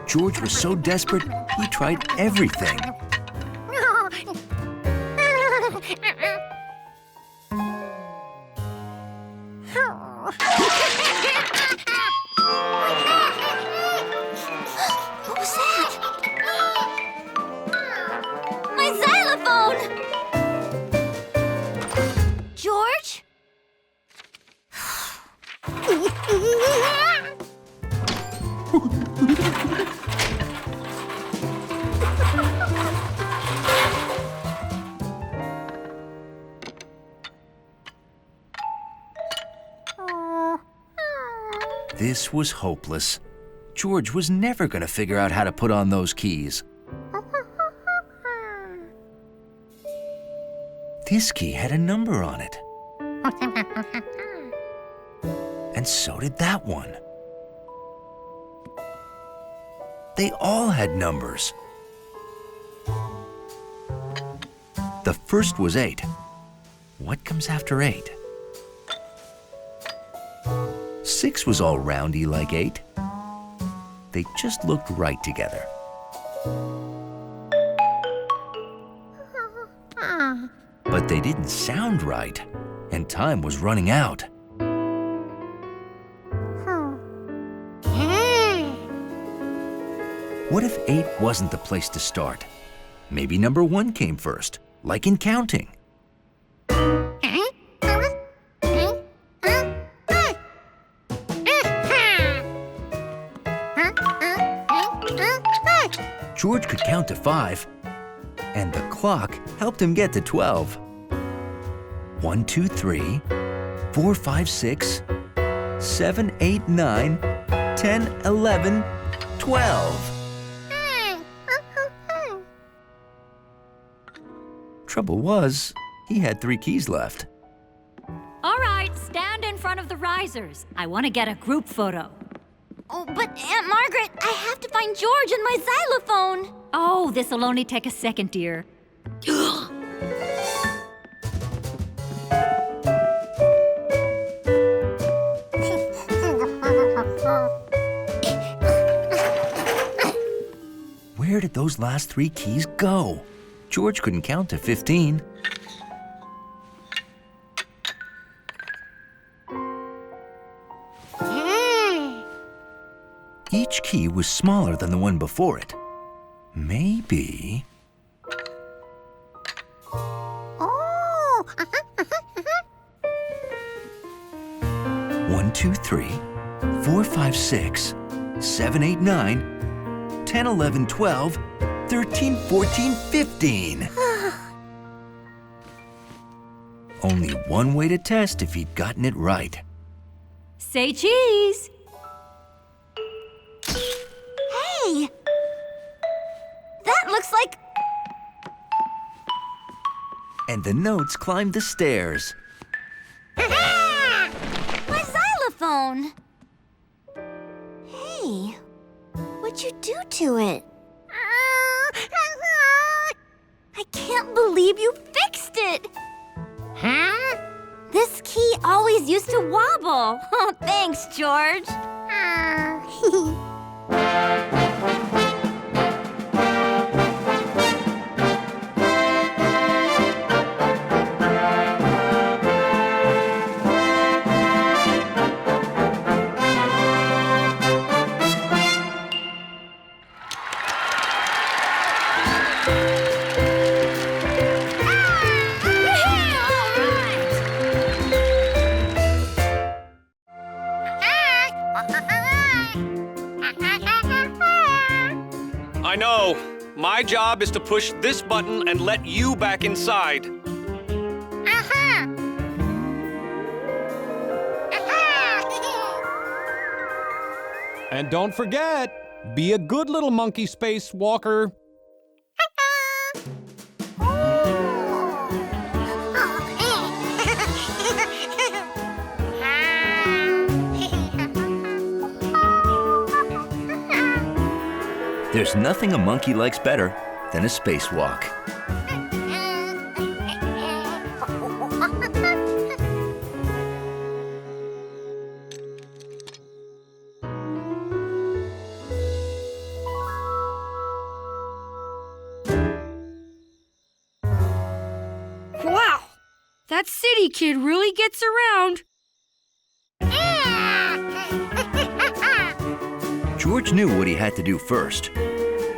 George was so desperate, he tried everything. What was that? My xylophone! George? This was hopeless. George was never going to figure out how to put on those keys. This key had a number on it. And so did that one. They all had numbers. The first was 8. What comes after 8? 6 was all roundy like 8. They just looked right together. But they didn't sound right, and time was running out. What if 8 wasn't the place to start? Maybe number 1 came first, like in counting. George could count to 5, and the clock helped him get to 12. 1, 2, 3, 4, 5, 6, 7, 8, 9, 10, 11, 12. Trouble was, he had 3 keys left. All right, stand in front of the risers. I want to get a group photo. Oh, but Aunt Margaret, I have to find George and my xylophone. Oh, this'll only take a second, dear. those last 3 keys go? George couldn't count to 15. Each key was smaller than the one before it. Maybe... Oh! 1, 2, 3, 4, 5, 6, 7, 8, 9, 10, 11, 12, 13, 14, 15. Only one way to test if he'd gotten it right. Say cheese. Hey! That looks like... And the notes climbed the stairs. my xylophone! Hey, what'd you do to it? I can't believe you fixed it! Huh? This key always used to wobble. Oh, thanks, George. I know. My job is to push this button and let you back inside. And don't forget, be a good little monkey spacewalker. There's nothing a monkey likes better than a spacewalk. Wow! That city kid really gets around. George knew what he had to do first.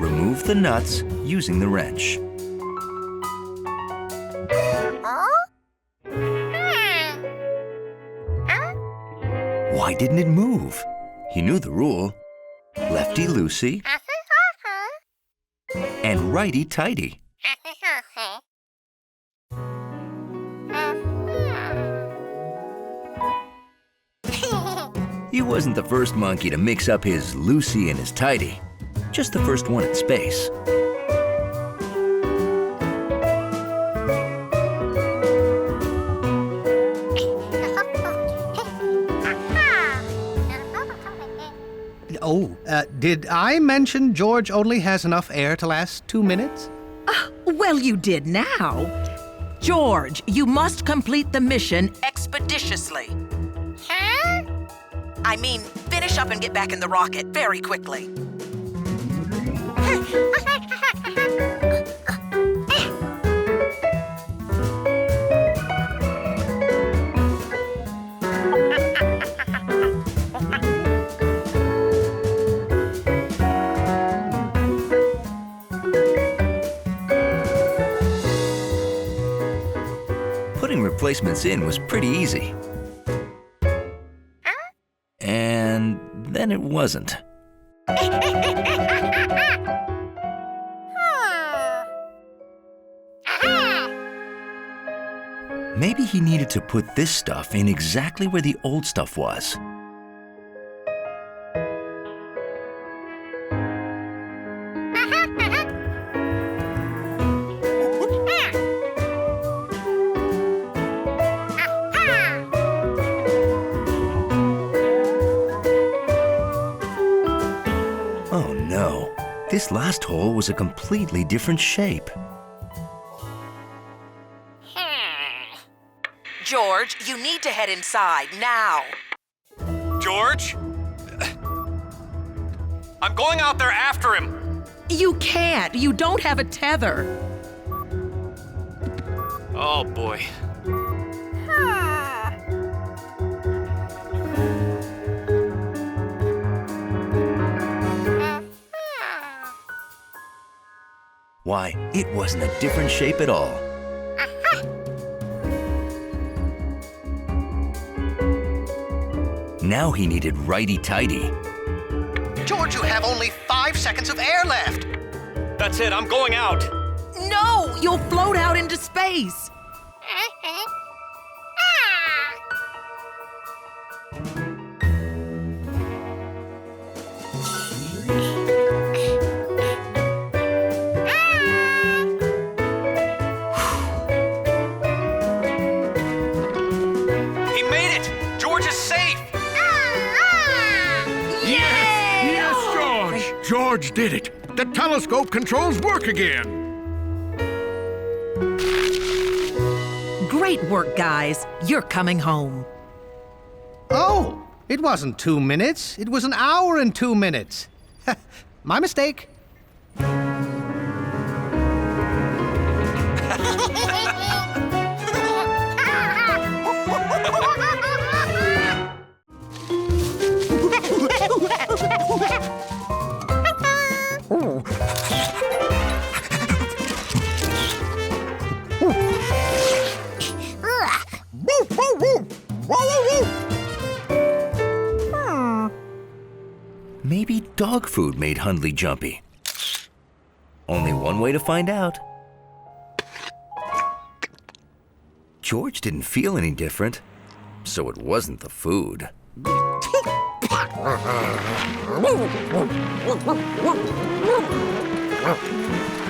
Remove the nuts using the wrench. Why didn't it move? He knew the rule. Lefty-loosey and righty-tighty. He wasn't the first monkey to mix up his loosey and his tighty. Just the first one in space. Oh, did I mention George only has enough air to last 2 minutes? Well, you did now. George, you must complete the mission expeditiously. Huh? I mean, finish up and get back in the rocket very quickly. Putting replacements in was pretty easy. And then it wasn't. Maybe he needed to put this stuff in exactly where the old stuff was. Oh no, this last hole was a completely different shape. George, you need to head inside now. George? I'm going out there after him. You can't. You don't have a tether. Oh, boy. Why, it wasn't a different shape at all. Now he needed righty-tighty. George, you have only 5 seconds of air left. That's it, I'm going out. No, you'll float out into space. He made it! George is safe! Yes, George! George did it! The telescope controls work again! Great work, guys. You're coming home. Oh, it wasn't 2 minutes. It was an hour and 2 minutes. My mistake. Maybe dog food made Hundley jumpy. Only one way to find out. George didn't feel any different, so it wasn't the food.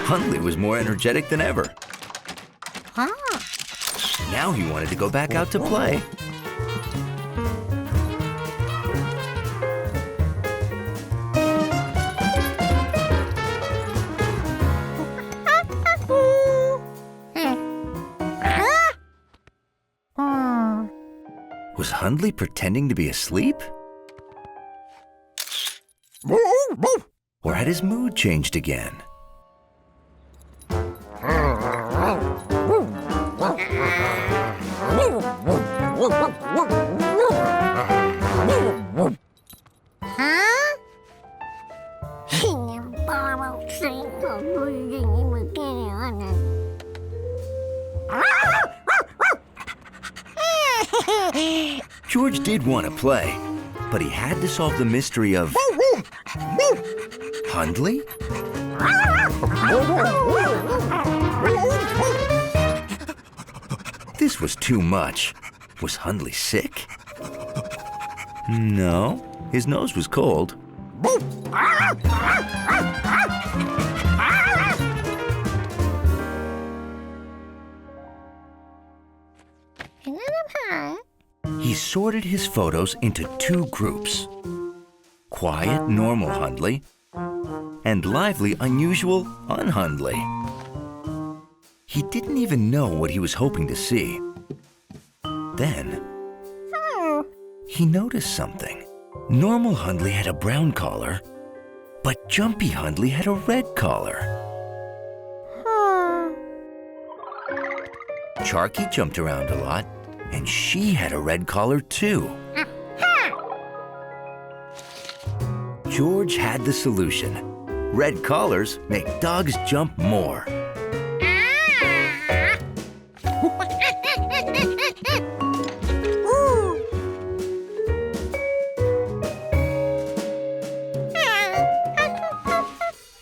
Hundley was more energetic than ever. Now he wanted to go back out to play. Was Hundley pretending to be asleep? Or had his mood changed again? George did want to play, but he had to solve the mystery of Hundley? This was too much. Was Hundley sick? No, his nose was cold. He sorted his photos into 2 groups. Quiet, normal Hundley, and lively, unusual, un-Hundley. He didn't even know what he was hoping to see. Then, he noticed something. Normal Hundley had a brown collar, but Jumpy Hundley had a red collar. Charky jumped around a lot, and she had a red collar too. George had the solution. Red collars make dogs jump more.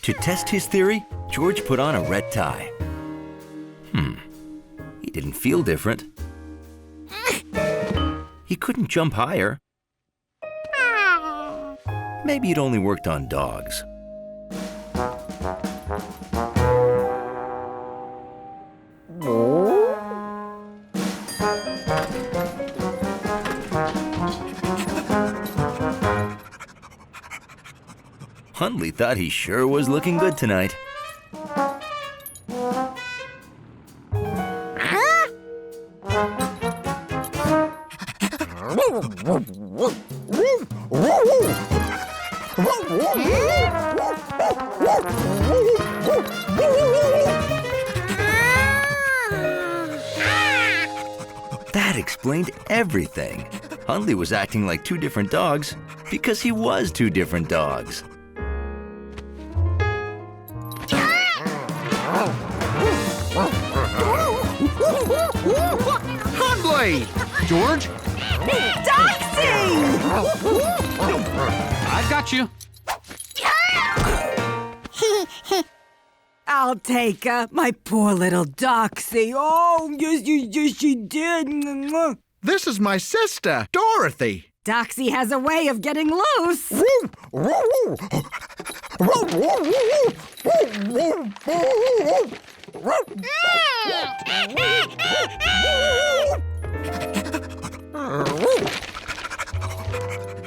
To test his theory, George put on a red tie. He didn't feel different. He couldn't jump higher. Maybe it only worked on dogs. Hundley thought he sure was looking good tonight. That explained everything. Hundley was acting like two different dogs because he was two different dogs. Hundley! George? Doxy! I've got you. I'll take her, my poor little Doxy. Oh, yes, she did. This is my sister, Dorothy. Doxy has a way of getting loose.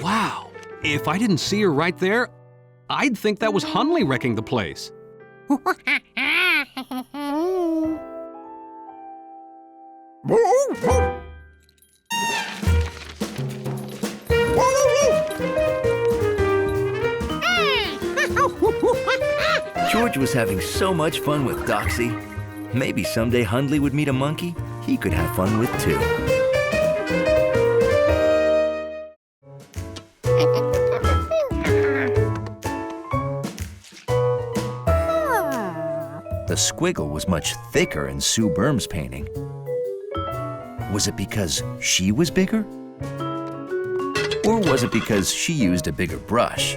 Wow. If I didn't see her right there, I'd think that was Hundley wrecking the place. George was having so much fun with Doxy. Maybe someday Hundley would meet a monkey he could have fun with too. The squiggle was much thicker in Sue Berm's painting. Was it because she was bigger? Or was it because she used a bigger brush?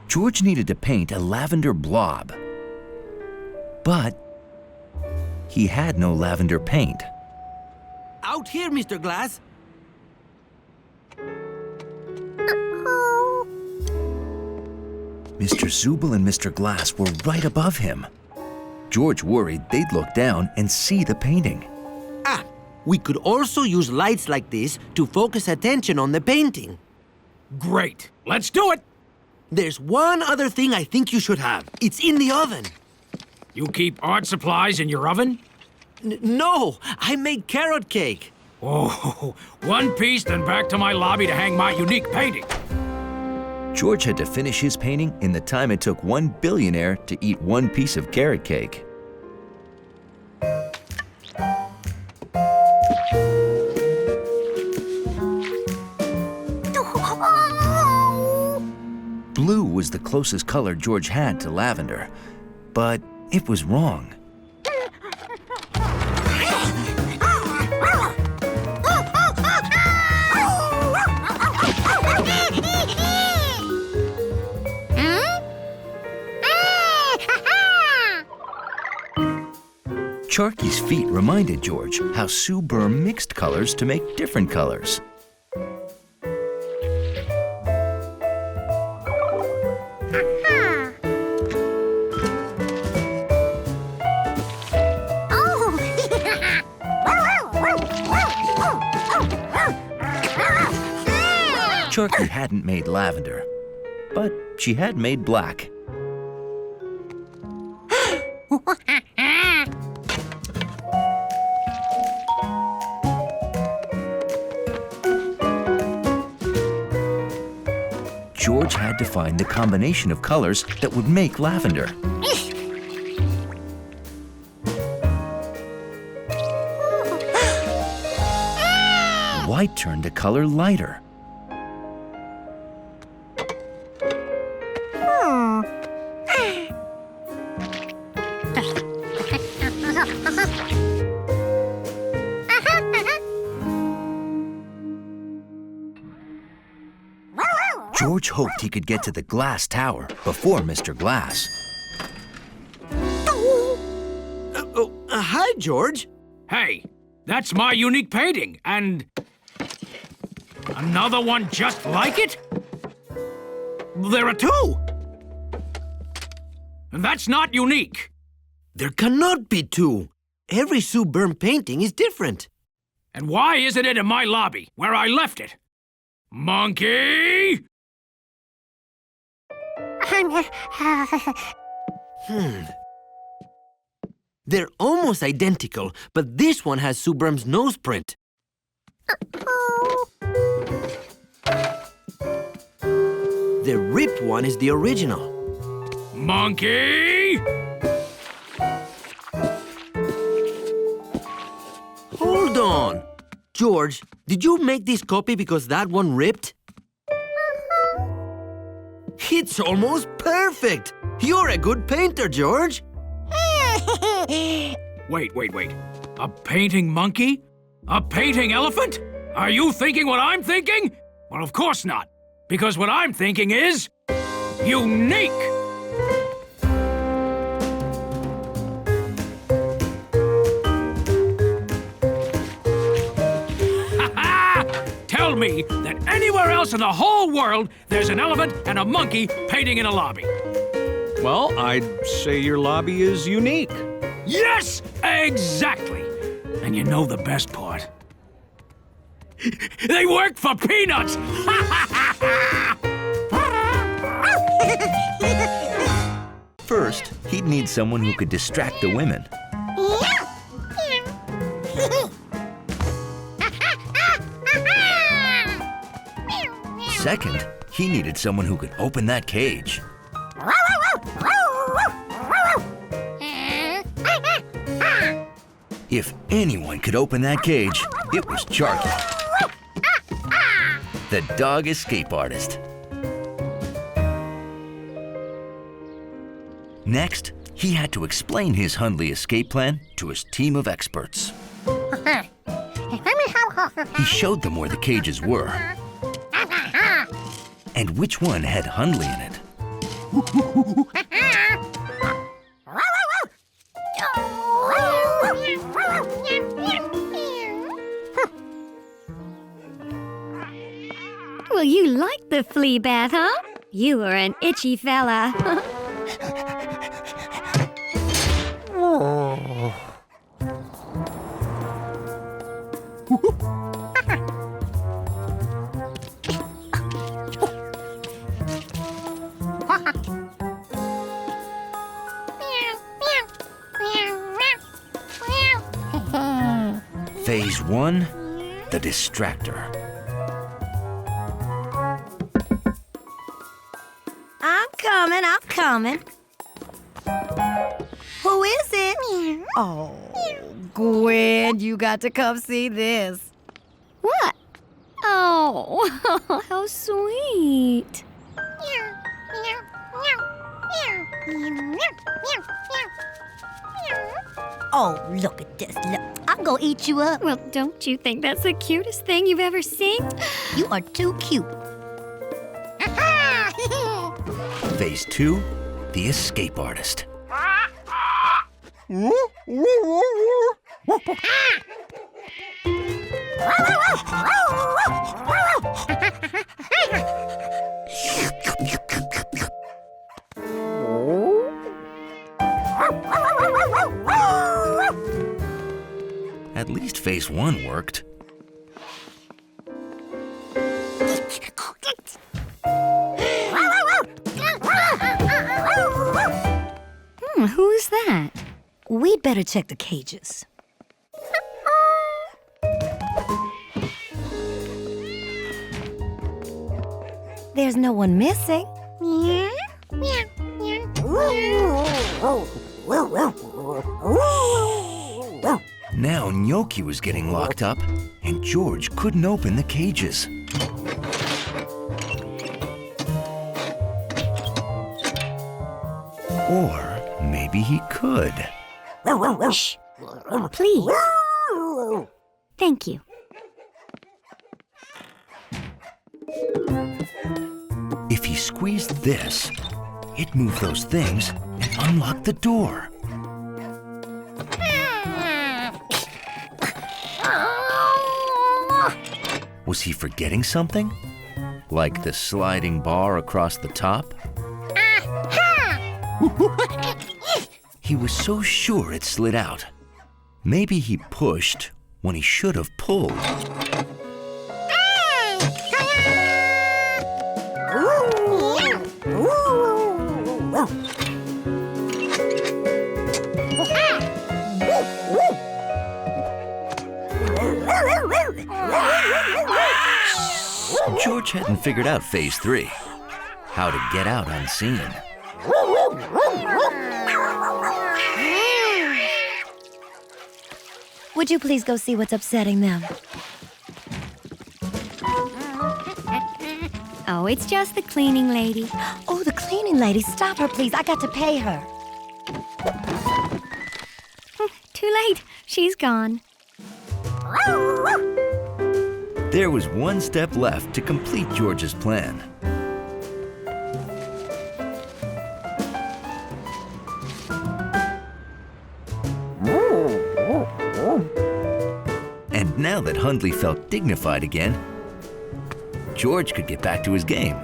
George needed to paint a lavender blob, but he had no lavender paint. Out here, Mr. Glass. Mr. Zubel and Mr. Glass were right above him. George worried they'd look down and see the painting. Ah, we could also use lights like this to focus attention on the painting. Great. Let's do it. There's one other thing I think you should have. It's in the oven. You keep art supplies in your oven? No, I made carrot cake. Oh, one piece, then back to my lobby to hang my unique painting. George had to finish his painting in the time it took one billionaire to eat one piece of carrot cake. Blue was the closest color George had to lavender, but it was wrong. Sharky's feet reminded George how Sue Berm mixed colors to make different colors. Sharky hadn't made lavender, but she had made black. George had to find the combination of colors that would make lavender. White turned the color lighter. George hoped he could get to the glass tower before Mr. Glass. Hi, George. Hey, that's my unique painting, and another one just like it? There are two. And that's not unique. There cannot be two. Every Sue Byrne painting is different. And why isn't it in my lobby, where I left it? Monkey! They're almost identical, but this one has Sue Byrne's nose print. The ripped one is the original. Monkey! Hold on. George, did you make this copy because that one ripped? It's almost perfect! You're a good painter, George! Wait. A painting monkey? A painting elephant? Are you thinking what I'm thinking? Well, of course not. Because what I'm thinking is... unique! Tell me that anywhere else in the whole world there's an elephant and a monkey painting in a lobby. Well, I'd say your lobby is unique. Yes, exactly. And you know the best part? They work for peanuts! First, he'd need someone who could distract the women. Second, he needed someone who could open that cage. If anyone could open that cage, it was Charlie, the dog escape artist. Next, he had to explain his Hundley escape plan to his team of experts. He showed them where the cages were and which one had Hundley in it. Well, you like the flea bath, huh? You are an itchy fella. Phase 1, the distractor. I'm coming. Who is it? Oh, Gwen, you got to come see this. What? Oh, how sweet. Oh, look at this. Look, I'm gonna eat you up. Well, don't you think that's the cutest thing you've ever seen? You are too cute. Phase 2, the escape artist. At least phase 1 worked. Who is that? We'd better check the cages. There's no one missing. Now Gnocchi was getting locked up, and George couldn't open the cages. Or maybe he could. Shh. Please. Thank you. If he squeezed this, it moved those things and unlocked the door. Was he forgetting something? Like the sliding bar across the top? He was so sure it slid out. Maybe he pushed when he should have pulled. George hadn't figured out phase 3, how to get out unseen. Would you please go see what's upsetting them? Oh, it's just the cleaning lady. Oh, the cleaning lady. Stop her, please. I got to pay her. Too late. She's gone. There was one step left to complete George's plan. And now that Hundley felt dignified again, George could get back to his game.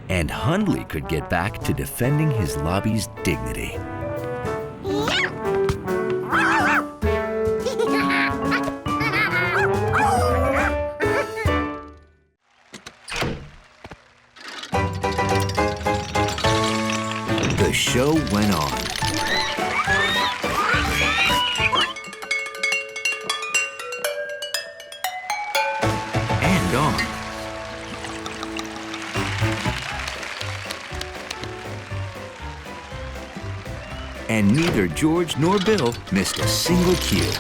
And Hundley could get back to defending his lobby's dignity. The show went on. And on. And neither George nor Bill missed a single cue.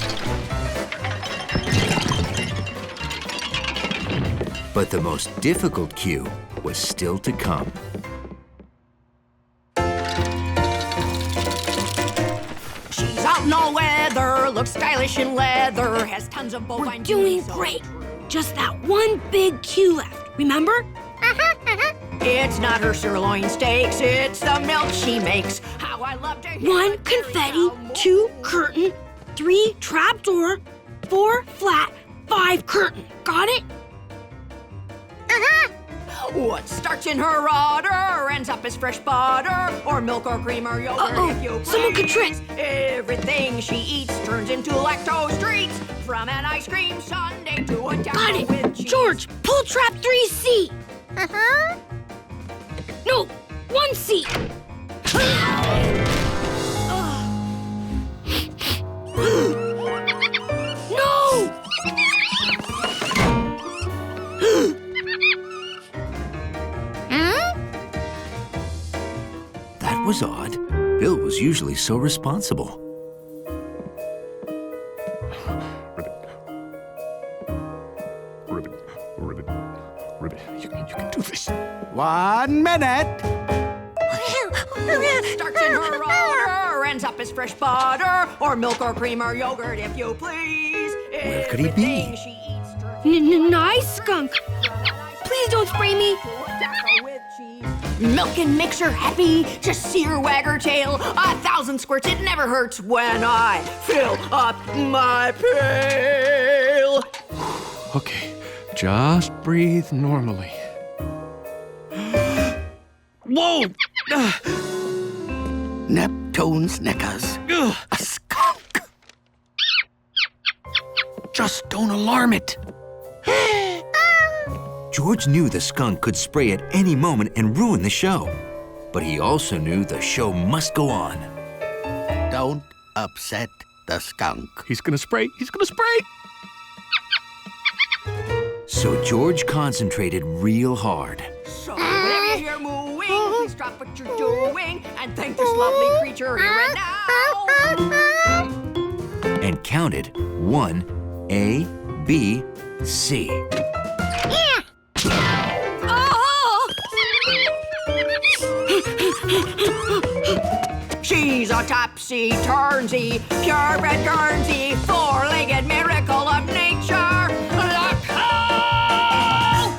But the most difficult cue was still to come. She's out in all weather, looks stylish in leather, has tons of bovine. We're doing great. Just that one big cue left, remember? It's not her sirloin steaks, it's the milk she makes. How I love to hear 1 confetti, 2 curtain, 3 trapdoor, 4 flat, 5 curtain. Got it? What starts in her udder ends up as fresh butter, or milk or cream or yogurt if you please. Someone could trip. Everything she eats turns into lactose treats, from an ice cream sundae to a Got taco it. with cheese. George, pull trap 3C. No, 1C. No! That was odd. Bill was usually so responsible. Ribbit, you can do this. 1 minute. Starts in her udder, ends up as fresh butter, or milk or cream or yogurt if you please. Where could he be? Nice, Skunk. Please don't spray me. Milk and makes her happy, just see her wag her tail. 1,000 squirts, it never hurts when I fill up my pail. Okay, just breathe normally. Whoa! Neptune's knickers. A skunk. Just don't alarm it. George knew the skunk could spray at any moment and ruin the show. But he also knew the show must go on. Don't upset the skunk. He's gonna spray. He's gonna spray. So George concentrated real hard. So whenever you hear mooing, please drop what you're doing and thank this lovely creature here and now. And counted 1, A, B, C. She's a topsy-turnsy, purebred Guernsey, four-legged miracle of nature. The cow!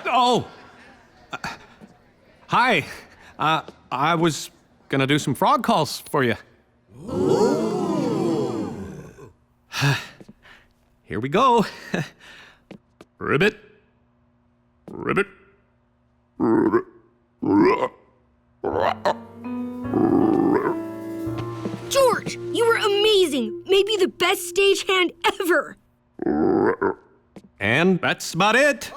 Oh! Hi. I was gonna do some frog calls for you. Here we go. Ribbit. Ribbit. Ribbit. George, you were amazing. Maybe the best stagehand ever. And that's about it.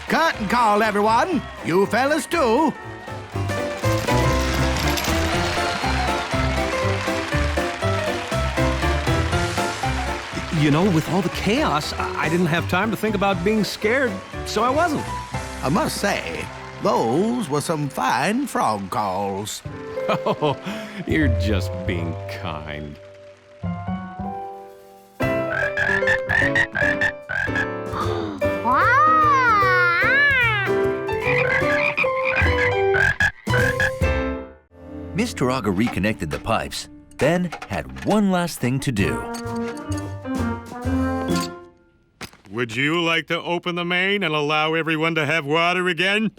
Curtain call, everyone. You fellas too. You know, with all the chaos, I didn't have time to think about being scared, so I wasn't. I must say, those were some fine frog calls. Oh, you're just being kind. Mr. Auger reconnected the pipes, then had one last thing to do. Would you like to open the main and allow everyone to have water again?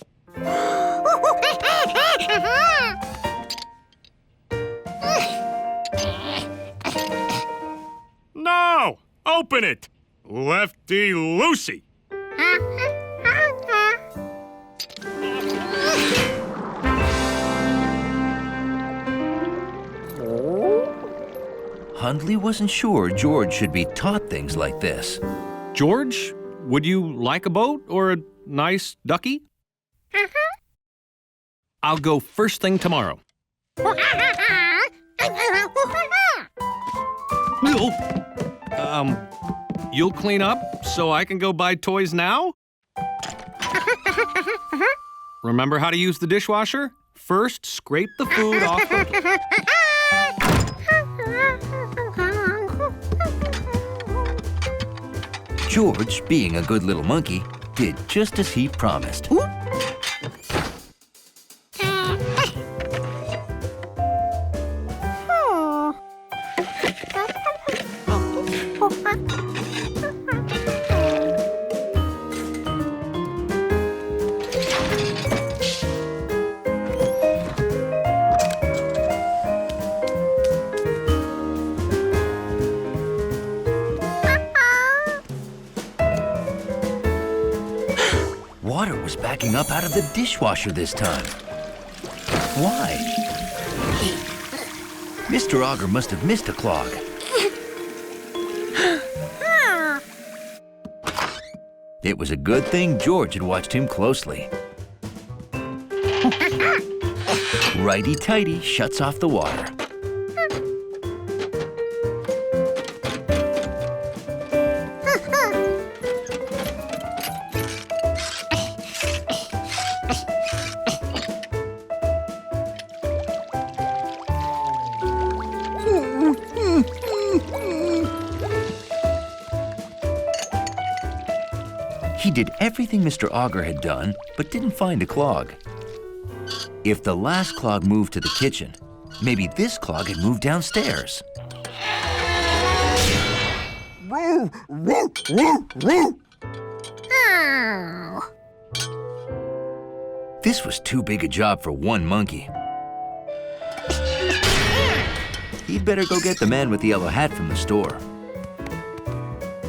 No! Open it! Lefty Lucy! Hundley wasn't sure George should be taught things like this. George, would you like a boat or a nice ducky? I'll go first thing tomorrow. You'll clean up so I can go buy toys now? Remember how to use the dishwasher? First, scrape the food off the... George, being a good little monkey, did just as he promised. Water was backing up out of the dishwasher this time. Why? Mr. Auger must have missed a clog. It was a good thing George had watched him closely. Righty-tighty shuts off the water. He did everything Mr. Auger had done, but didn't find a clog. If the last clog moved to the kitchen, maybe this clog had moved downstairs. This was too big a job for one monkey. He'd better go get the man with the yellow hat from the store.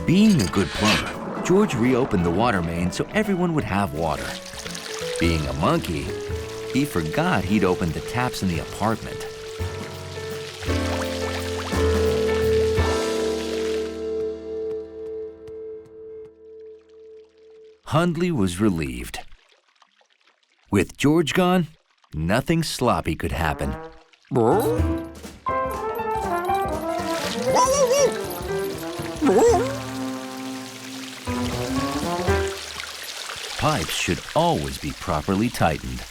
Being a good plumber, George reopened the water main so everyone would have water. Being a monkey, he forgot he'd opened the taps in the apartment. Hundley was relieved. With George gone, nothing sloppy could happen. Pipes should always be properly tightened.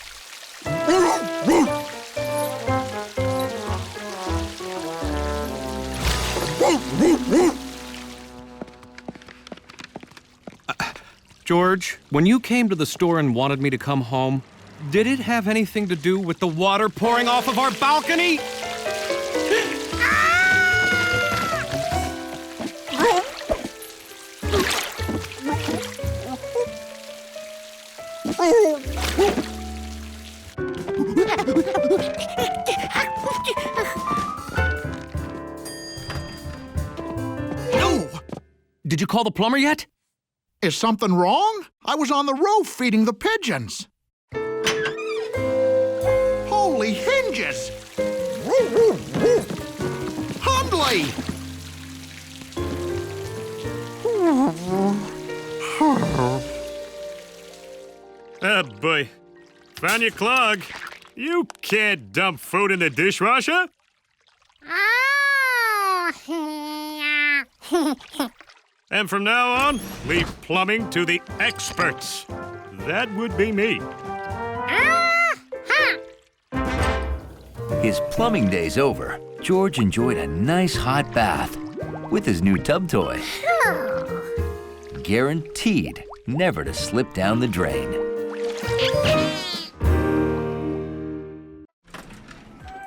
George, when you came to the store and wanted me to come home, Did it have anything to do with the water pouring off of our balcony? No! Did you call the plumber yet? Is something wrong? I was on the roof feeding the pigeons. Holy hinges! Hundley! Oh, boy. Found your clog. You can't dump food in the dishwasher. And from now on, leave plumbing to the experts. That would be me. His plumbing day's over. George enjoyed a nice hot bath with his new tub toy. Guaranteed never to slip down the drain.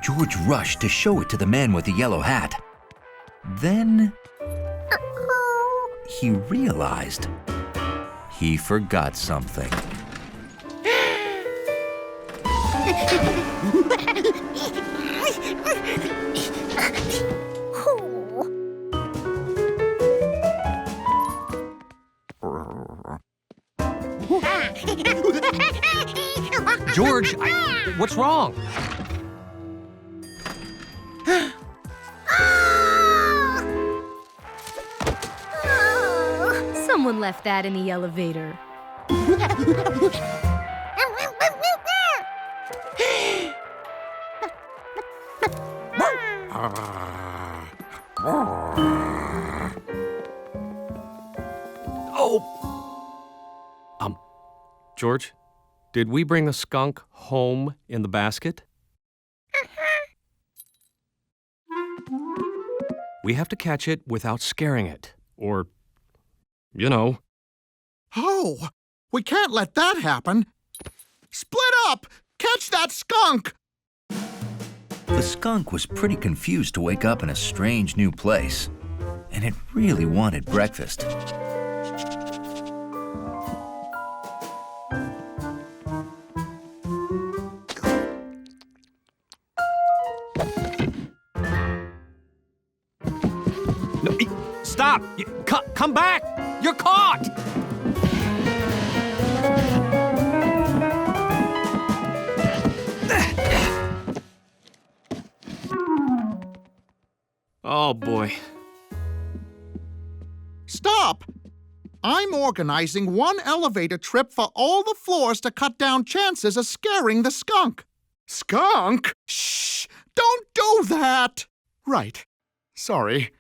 George rushed to show it to the man with the yellow hat. Then he realized he forgot something. George, what's wrong? Someone left that in the elevator. George, did we bring the skunk home in the basket? We have to catch it without scaring it, or, you know. Oh, we can't let that happen. Split up! Catch that skunk! The skunk was pretty confused to wake up in a strange new place, and it really wanted breakfast. No, stop! Come back! You're caught! Oh, boy. Stop! I'm organizing one elevator trip for all the floors to cut down chances of scaring the skunk. Skunk? Shh! Don't do that! Right. Sorry.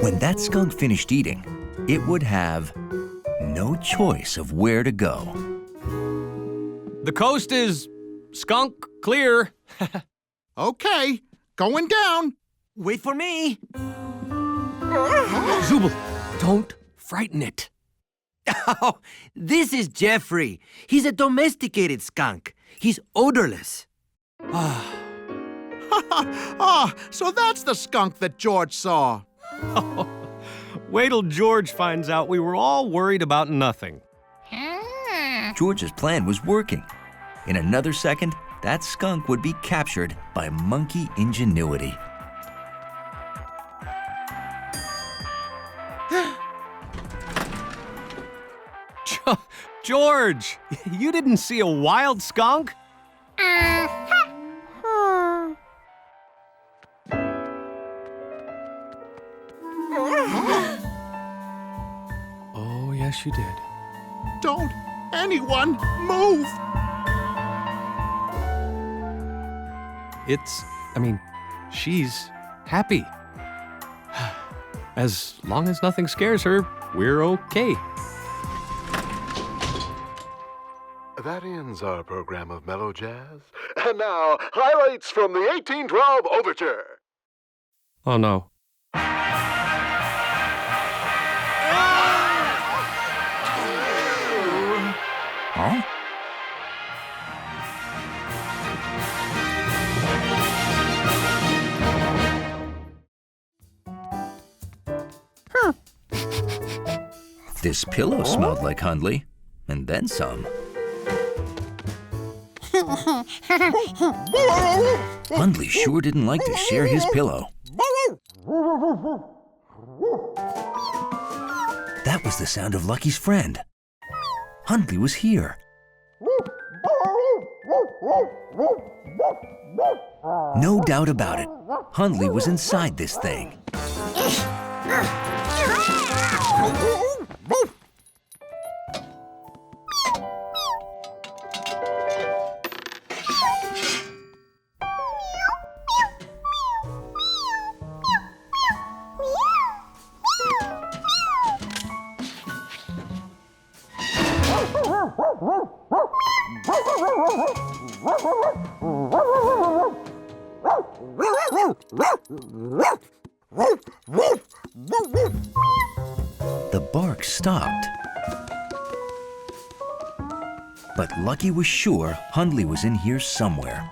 When that skunk finished eating, it would have no choice of where to go. The coast is skunk clear. Okay, going down. Wait for me. Zubul, don't frighten it. Oh, this is Jeffrey. He's a domesticated skunk. He's odorless. So that's the skunk that George saw. Wait till George finds out we were all worried about nothing. George's plan was working. In another second, that skunk would be captured by monkey ingenuity. George, you didn't see a wild skunk? Oh, yes, you did. Don't anyone move! She's happy. As long as nothing scares her, we're okay. That ends our program of mellow jazz. And now, highlights from the 1812 Overture. Oh, no. Huh? This pillow smelled like Hundley, and then some. Hundley sure didn't like to share his pillow. That was the sound of Lucky's friend. Hundley was here. No doubt about it, Hundley was inside this thing. The bark stopped. But Lucky was sure Hundley was in here somewhere.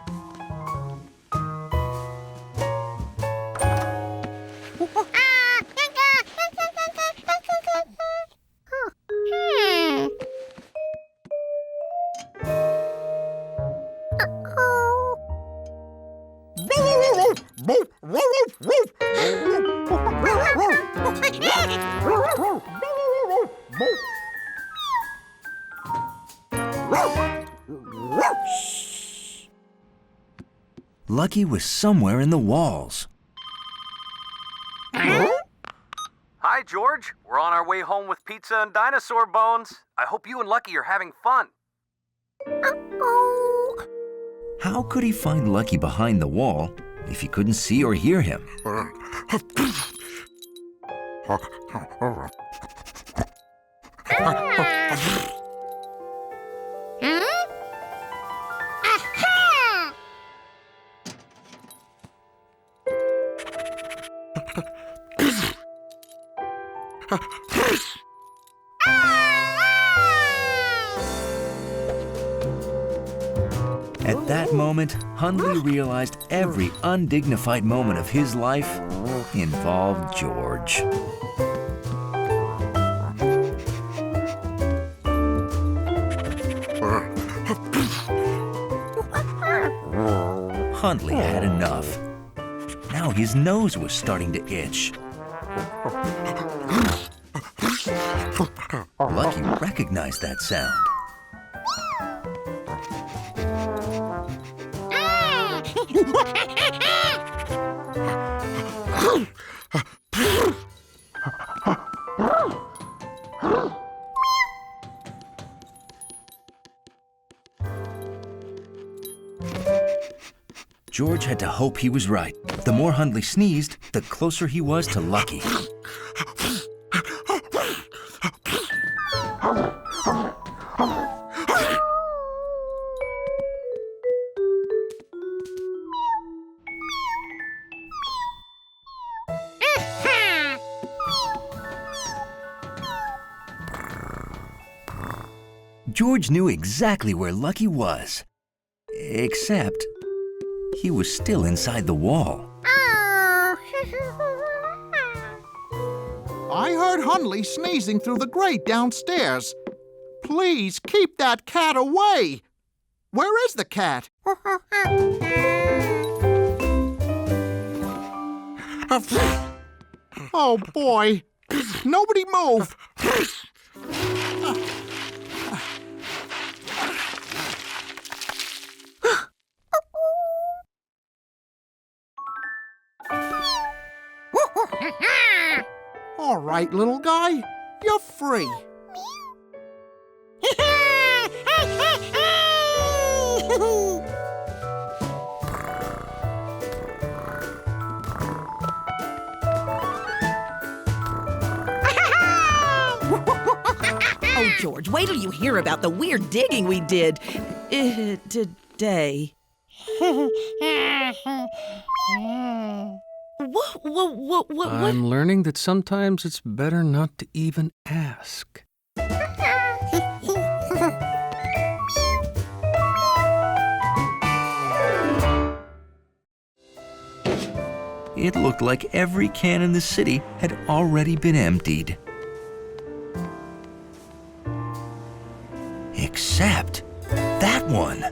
Lucky was somewhere in the walls. Hi, George. We're on our way home with pizza and dinosaur bones. I hope you and Lucky are having fun. How could he find Lucky behind the wall if he couldn't see or hear him? At that moment, Hundley realized every undignified moment of his life involved George. Hundley had enough. Now his nose was starting to itch. Lucky recognized that sound. George had to hope he was right. The more Hundley sneezed, the closer he was to Lucky. George knew exactly where Lucky was, except he was still inside the wall. I heard Hundley sneezing through the grate downstairs. Please keep that cat away. Where is the cat? Oh, boy. Nobody move. All right, little guy. You're free. Oh, George, wait till you hear about the weird digging we did today. What? I'm learning that sometimes it's better not to even ask. It looked like every can in the city had already been emptied. Except that one.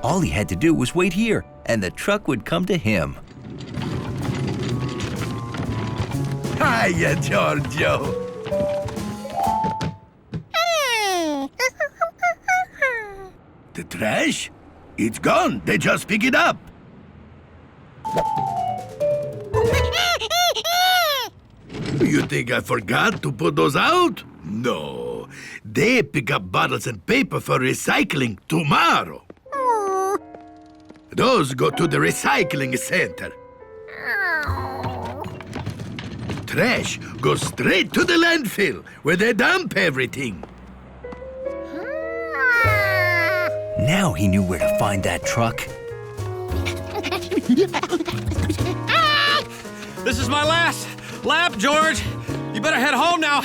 All he had to do was wait here, and the truck would come to him. Hiya, Giorgio. The trash? It's gone. They just pick it up. You think I forgot to put those out? No. They pick up bottles and paper for recycling tomorrow. Those go to the recycling center. Trash goes straight to the landfill where they dump everything. Now he knew where to find that truck. This is my last lap, George. You better head home now.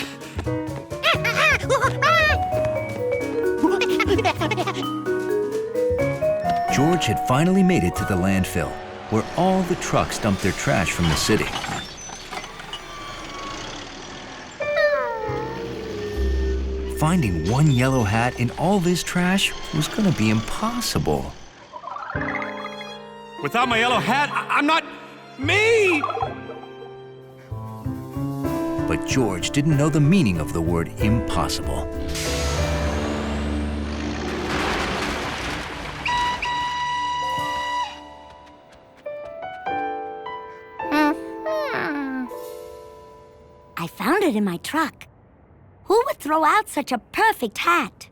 George had finally made it to the landfill, where all the trucks dumped their trash from the city. Finding one yellow hat in all this trash was going to be impossible. Without my yellow hat, I'm not me! But George didn't know the meaning of the word impossible. I found it in my truck. Who would throw out such a perfect hat?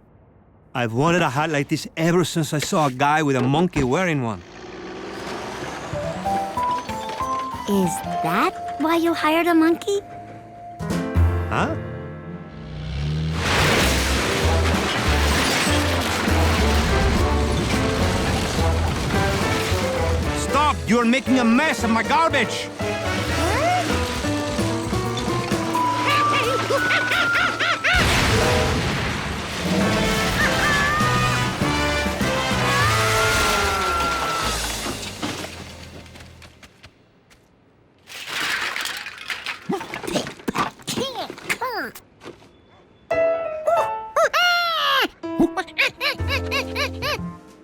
I've wanted a hat like this ever since I saw a guy with a monkey wearing one. Is that why you hired a monkey? Huh? Stop! You're making a mess of my garbage!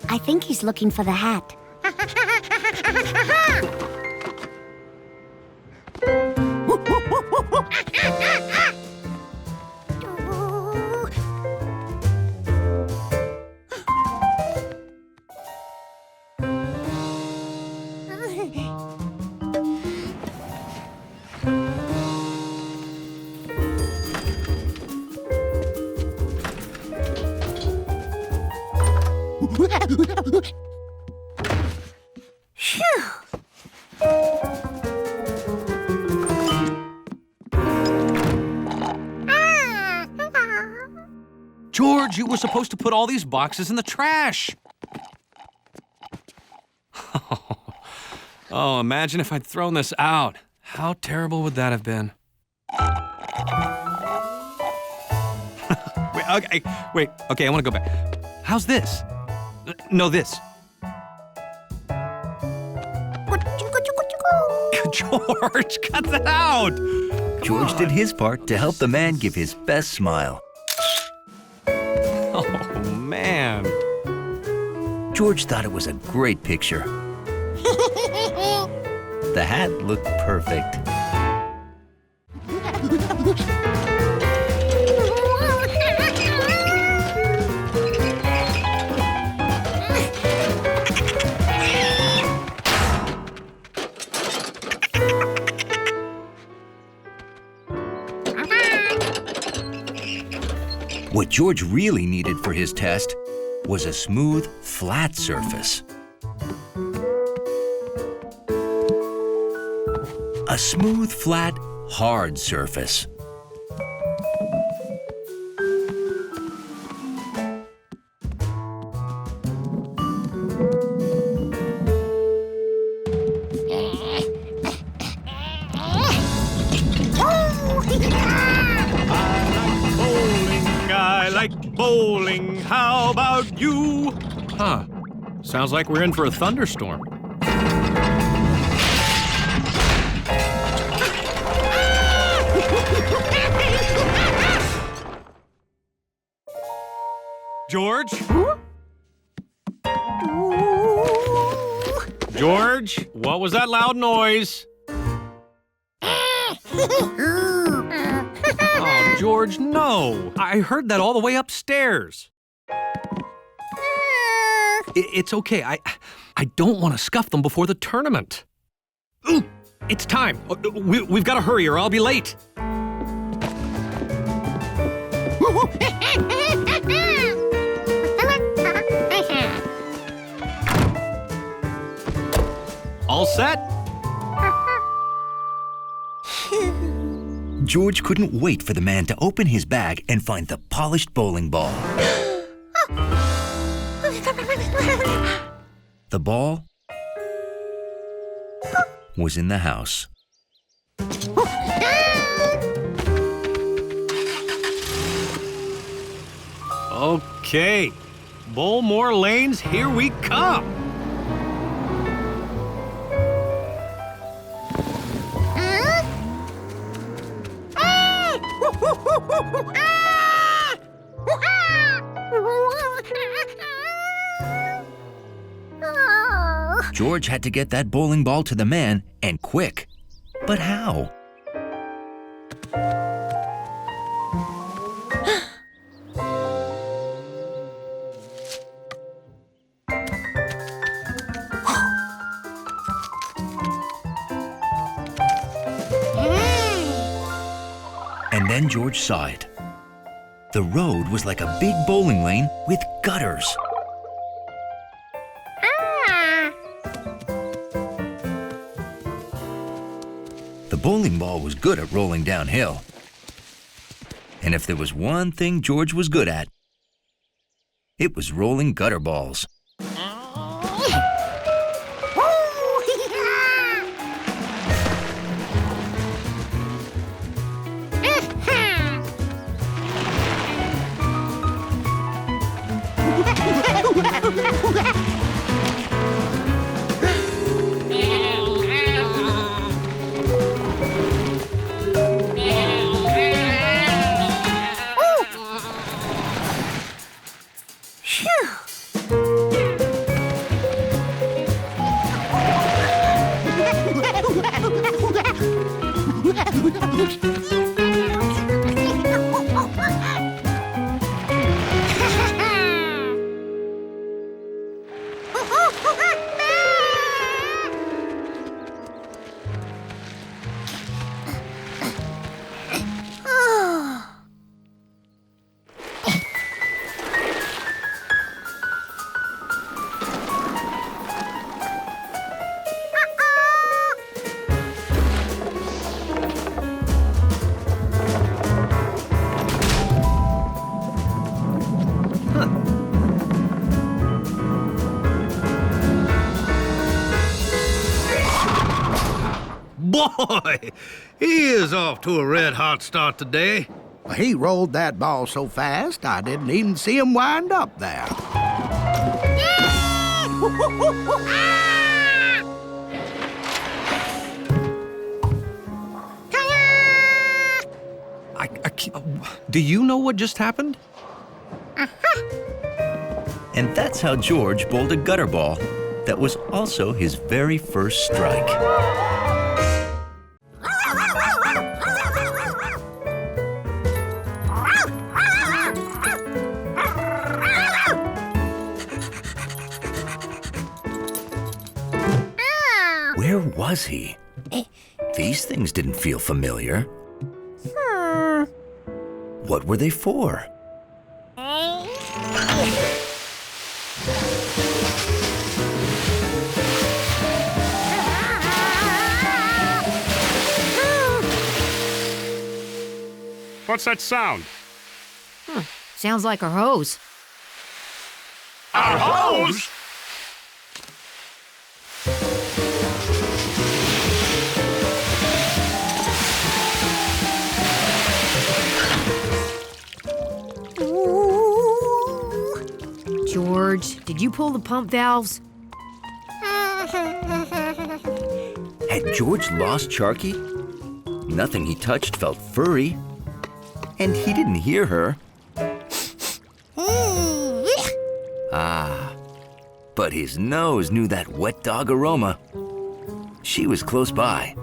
I think he's looking for the hat. George, you were supposed to put all these boxes in the trash. Oh, imagine if I'd thrown this out. How terrible would that have been? Okay, I want to go back. How's this? No, this. George, cut that out! George did his part to help the man give his best smile. Oh, man. George thought it was a great picture. The hat looked perfect. What George really needed for his test was a smooth, flat surface. A smooth, flat, hard surface. I like bowling. How about you? Huh. Sounds like we're in for a thunderstorm. George? George, what was that loud noise? Oh, George, no. I heard that all the way upstairs. It's okay. I don't want to scuff them before the tournament. Ooh, it's time. We've got to hurry or I'll be late. All set? George couldn't wait for the man to open his bag and find the polished bowling ball. The ball was in the house. Okay. Bowl more lanes, here we come. George had to get that bowling ball to the man, and quick. But how? And then George saw it. The road was like a big bowling lane with gutters. The bowling ball was good at rolling downhill. And if there was one thing George was good at, it was rolling gutter balls. Boy, he is off to a red-hot start today. He rolled that ball so fast, I didn't even see him wind up there. Do you know what just happened? And that's how George bowled a gutter ball that was also his very first strike. Where was he? These things didn't feel familiar. What were they for? What's that sound? Sounds like a hose. A hose? George, did you pull the pump valves? Had George lost Sharky? Nothing he touched felt furry. And he didn't hear her. Ah, but his nose knew that wet dog aroma. She was close by.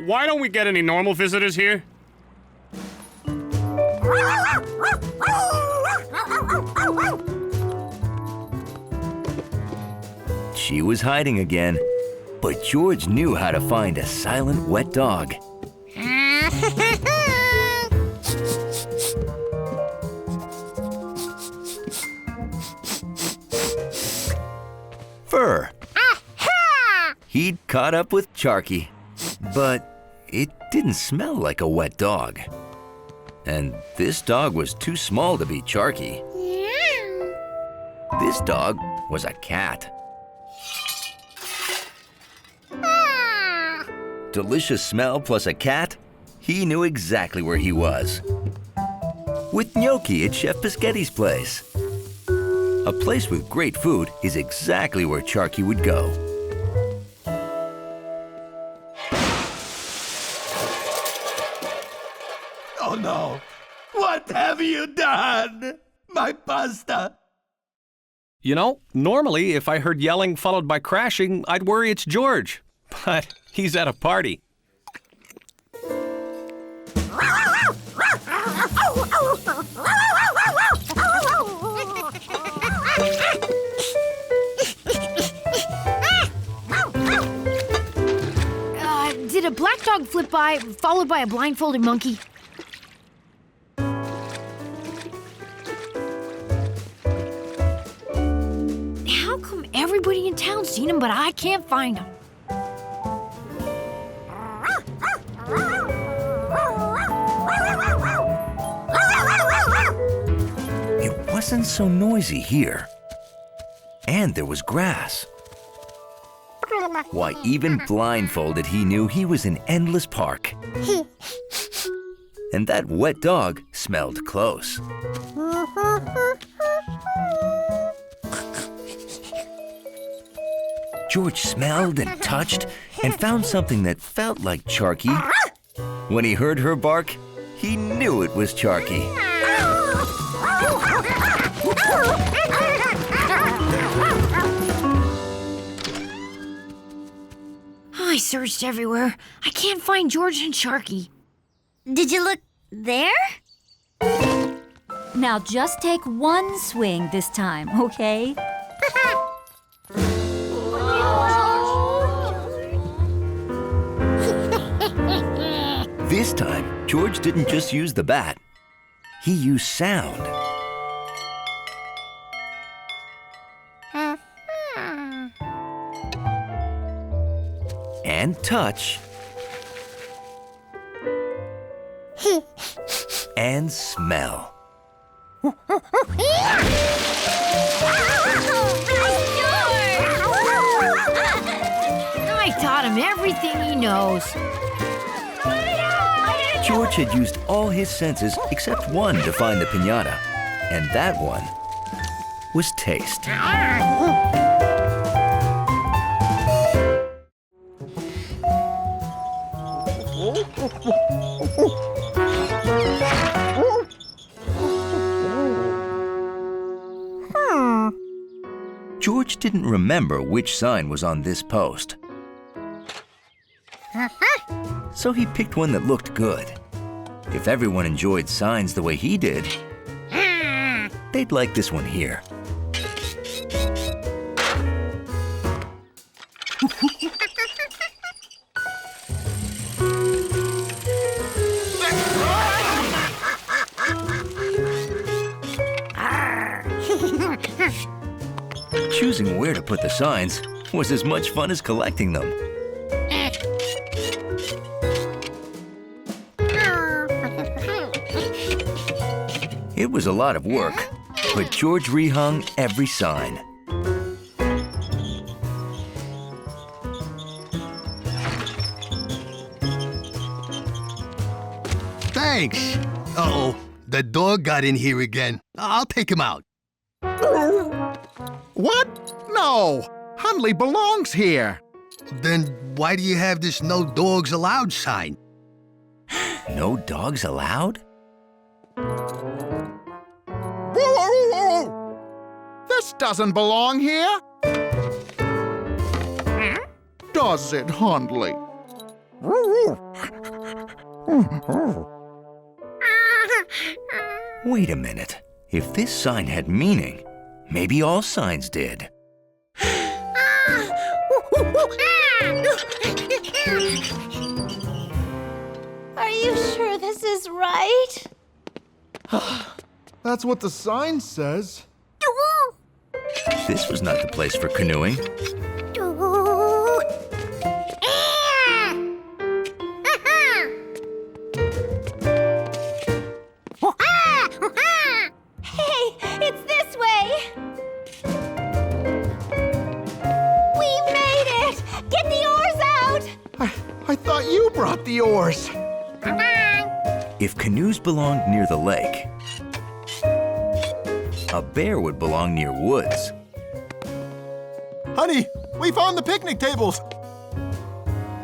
Why don't we get any normal visitors here? She was hiding again, but George knew how to find a silent wet dog. Fur. He'd caught up with Sharky, but it didn't smell like a wet dog. And this dog was too small to be Sharky. This dog was a cat. Delicious smell plus a cat, he knew exactly where he was. With gnocchi at Chef Pischetti's place. A place with great food is exactly where Sharky would go. Oh no! What have you done? My pasta! You know, normally if I heard yelling followed by crashing, I'd worry it's George. But he's at a party. Did a black dog flip by, followed by a blindfolded monkey? How come everybody in town's seen him, but I can't find him? It wasn't so noisy here. And there was grass. Why, even blindfolded, he knew he was in Endless Park. And that wet dog smelled close. George smelled and touched and found something that felt like Sharky. When he heard her bark, he knew it was Sharky. I searched everywhere. I can't find George and Sharky. Did you look there? Now just take one swing this time, okay? This time, George didn't just use the bat. He used sound. And touch. And smell. I taught him everything he knows. George had used all his senses except one to find the piñata. And that one was taste. George didn't remember which sign was on this post. So he picked one that looked good. If everyone enjoyed signs the way he did, they'd like this one here. Choosing where to put the signs was as much fun as collecting them. It was a lot of work, but George rehung every sign. Thanks. Uh-oh, the dog got in here again. I'll take him out. What? No! Hundley belongs here. Then why do you have this no dogs allowed sign? No dogs allowed? This doesn't belong here. Does it, Hundley? Wait a minute. If this sign had meaning, maybe all signs did. Are you sure this is right? That's what the sign says. This was not the place for canoeing. Hey, it's this way. We made it! Get the oars out! I thought you brought the oars. If canoes belonged near the lake, a bear would belong near woods. Honey, we found the picnic tables.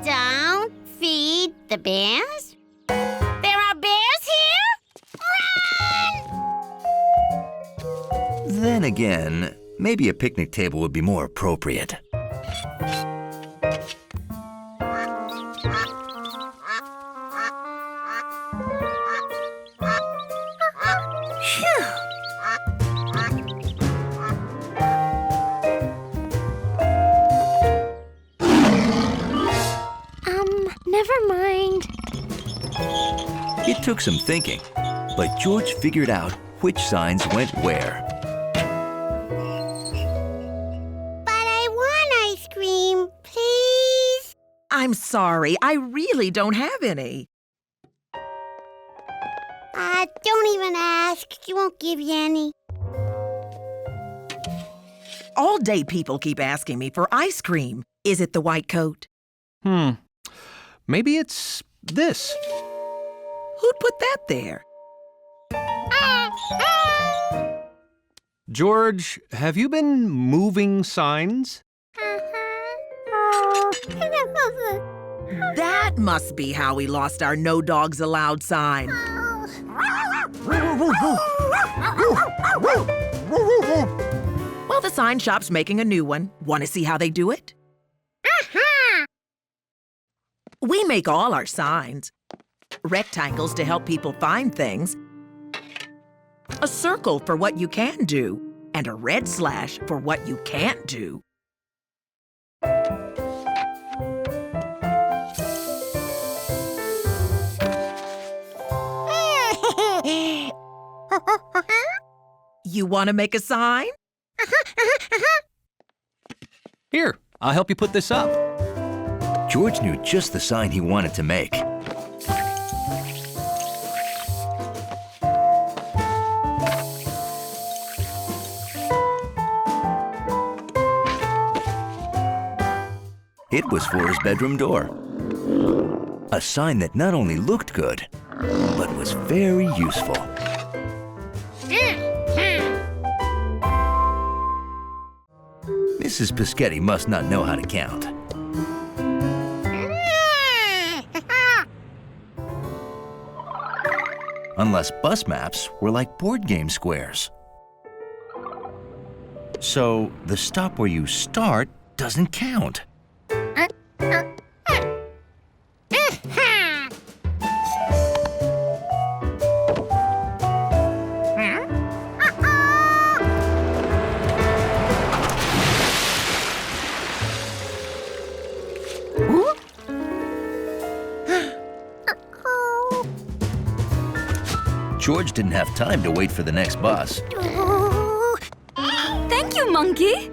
Don't feed the bears? There are bears here? Run! Then again, maybe a picnic table would be more appropriate. Never mind. It took some thinking, but George figured out which signs went where. But I want ice cream, please. I'm sorry, I really don't have any. Don't even ask. She won't give you any. All day people keep asking me for ice cream. Is it the white coat? Maybe it's this. Who'd put that there? George, have you been moving signs? That must be how we lost our no dogs allowed sign. Well, the sign shop's making a new one. Want to see how they do it? We make all our signs. Rectangles to help people find things. A circle for what you can do. And a red slash for what you can't do. You want to make a sign? Here, I'll help you put this up. George knew just the sign he wanted to make. It was for his bedroom door. A sign that not only looked good, but was very useful. Mrs. Pischetti must not know how to count. Unless bus maps were like board game squares. So the stop where you start doesn't count. George didn't have time to wait for the next bus. Thank you, Monkey.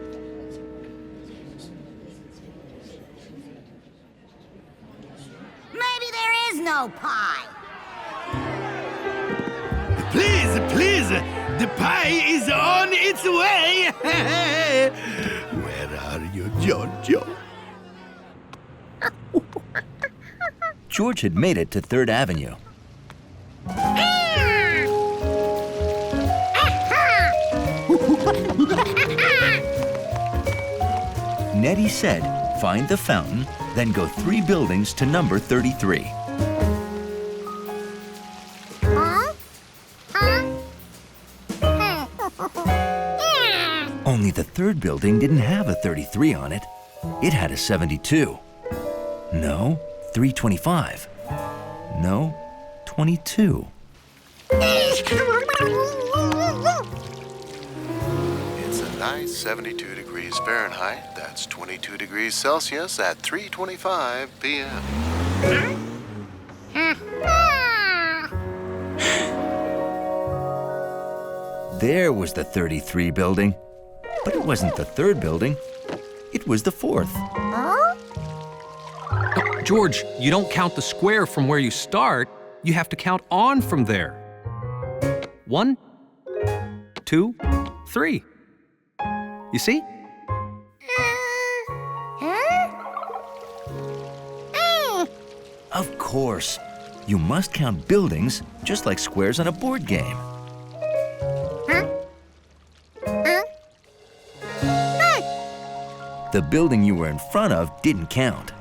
Maybe there is no pie. Please, please, the pie is on its way. Where are you, Giorgio? George had made it to 3rd Avenue. Nettie said, find the fountain, then go 3 buildings to number 33. Only the 3rd building didn't have a 33 on it. It had a 72. No, 325. No, 22. It's a nice 72 degrees Fahrenheit. That's 22 degrees Celsius at 3:25 p.m. There was the 33 building. But it wasn't the 3rd building. It was the 4th. George, you don't count the square from where you start. You have to count on from there. 1, 2, 3. You see? Of course. You must count buildings just like squares on a board game. The building you were in front of didn't count.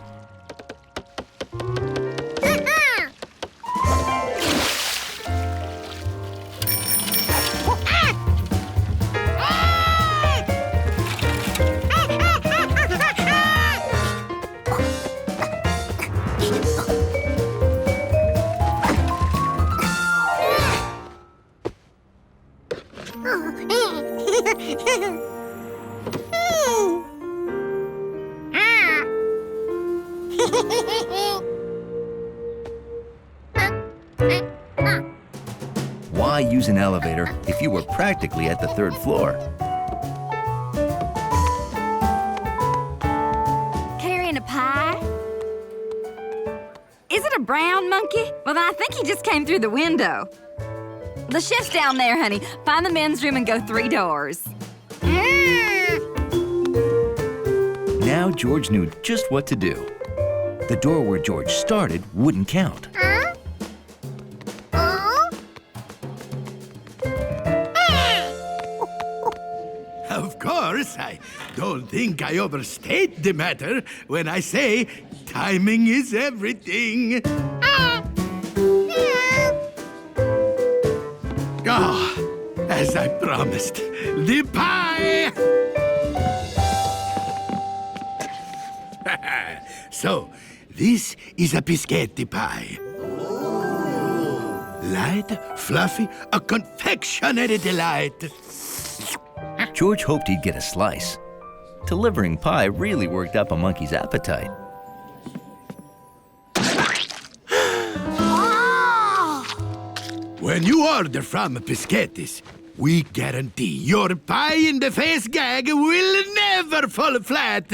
Why use an elevator if you were practically at the 3rd floor? Carrying a pie? Is it a brown monkey? Well, then I think he just came through the window. The chef's down there, honey. Find the men's room and go 3 doors. Now George knew just what to do. The door where George started wouldn't count. Of course, I don't think I overstate the matter when I say timing is everything. Oh, as I promised, the pie! So, this is a Pischetti pie. Light, fluffy, a confectionery delight. George hoped he'd get a slice. Delivering pie really worked up a monkey's appetite. When you order from Pischetti's, we guarantee your pie-in-the-face gag will never fall flat.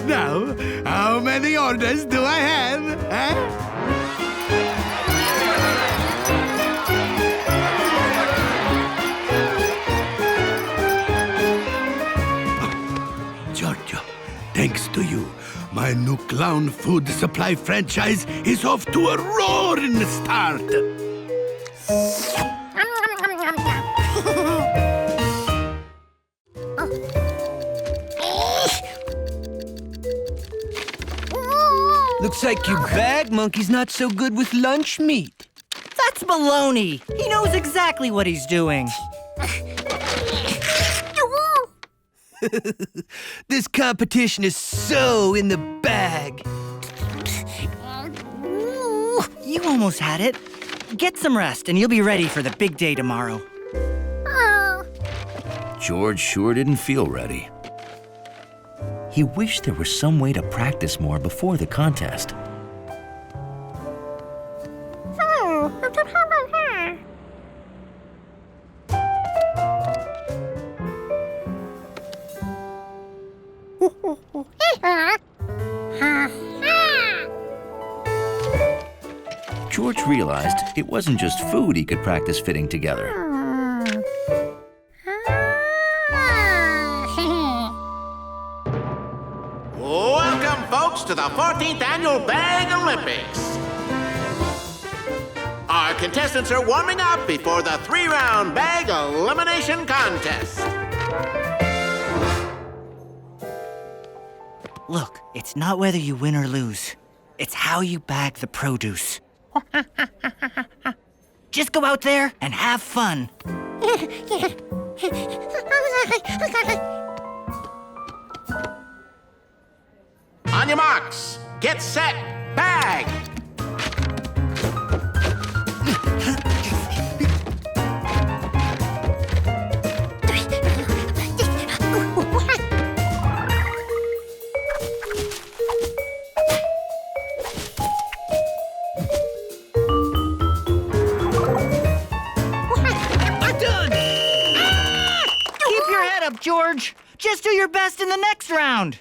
Now, how many orders do I have, huh? Giorgio, thanks to you, my new clown food supply franchise is off to a roaring start. Looks like your bag monkey's not so good with lunch meat. That's baloney. He knows exactly what he's doing. This competition is so in the bag. You almost had it. Get some rest and you'll be ready for the big day tomorrow. George sure didn't feel ready. He wished there was some way to practice more before the contest. George realized it wasn't just food he could practice fitting together. Welcome, folks, to the 14th Annual Bag Olympics. Our contestants are warming up before the 3-round bag elimination contest. Look, it's not whether you win or lose. It's how you bag the produce. Just go out there and have fun. On your marks, get set, bag! Keep your head up, George. Just do your best in the next round.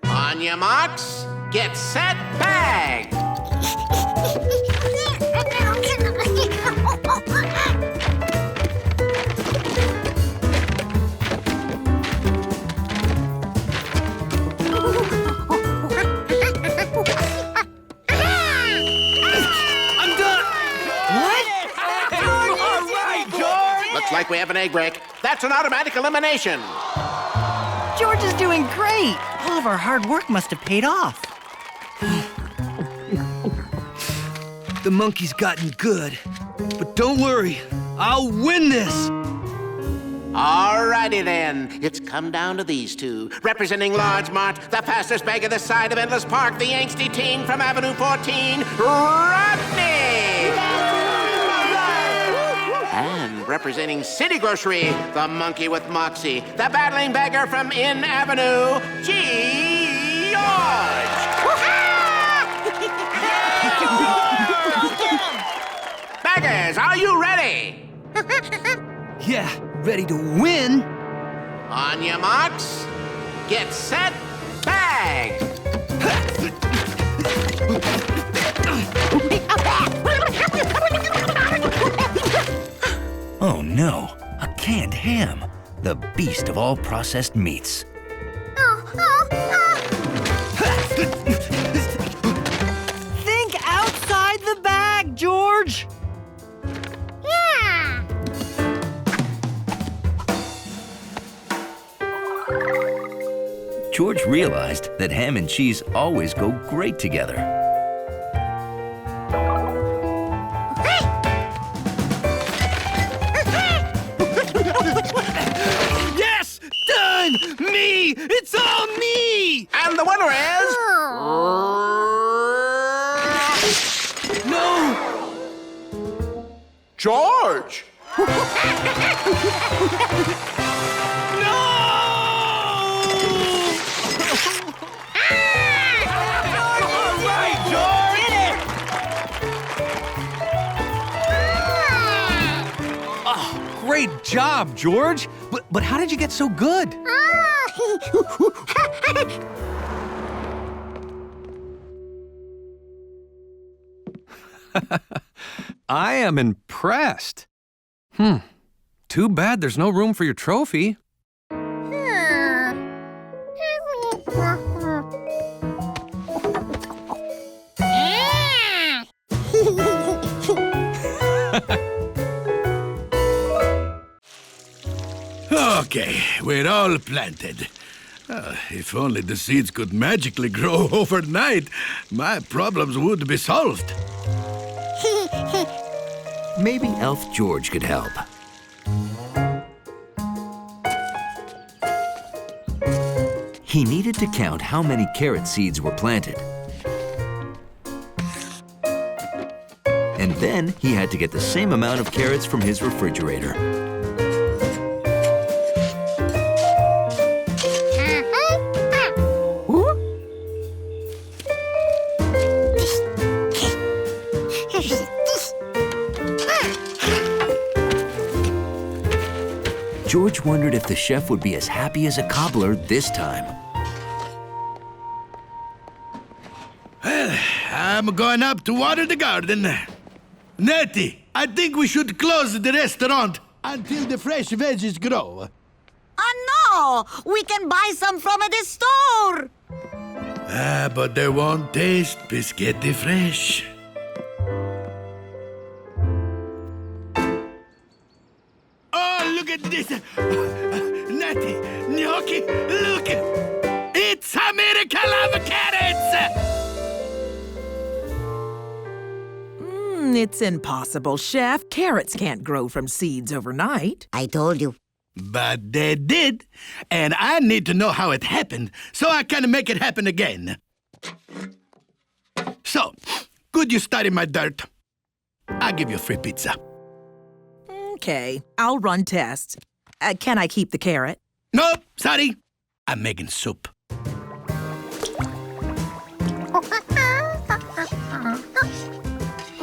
On your marks, get set, bag! I'm done! What? All right, George! Looks like we have an egg break. That's an automatic elimination. George is doing great. All of our hard work must have paid off. The monkey's gotten good. But don't worry, I'll win this! Alrighty then, it's come down to these two. Representing Largemont, the fastest bag of the side of Endless Park, the angsty teen from Avenue 14, Rodney! And representing City Grocery, the monkey with moxie, the battling beggar from In Avenue, George! Baggers, are you ready? Yeah, ready to win? On your marks, get set, bag! Oh no, a canned ham, the beast of all processed meats. Think outside the bag, George. Yeah. George realized that ham and cheese always go great together. Yes! Done! Me! It's all me! And the winner is... No! George! Great job, George. But how did you get so good? I am impressed. Too bad there's no room for your trophy. Okay, we're all planted. If only the seeds could magically grow overnight, my problems would be solved. Maybe Elf George could help. He needed to count how many carrot seeds were planted. And then he had to get the same amount of carrots from his refrigerator. George wondered if the chef would be as happy as a cobbler this time. Well, I'm going up to water the garden. Nettie, I think we should close the restaurant until the fresh veggies grow. Oh no! We can buy some from the store! But they won't taste biscotti fresh. Oh, look at this! Natty, gnocchi, look! It's a miracle of carrots! It's impossible, Chef. Carrots can't grow from seeds overnight. I told you. But they did, and I need to know how it happened so I can make it happen again. So, could you study my dirt? I'll give you free pizza. Okay, I'll run tests. Can I keep the carrot? No, sorry. I'm making soup.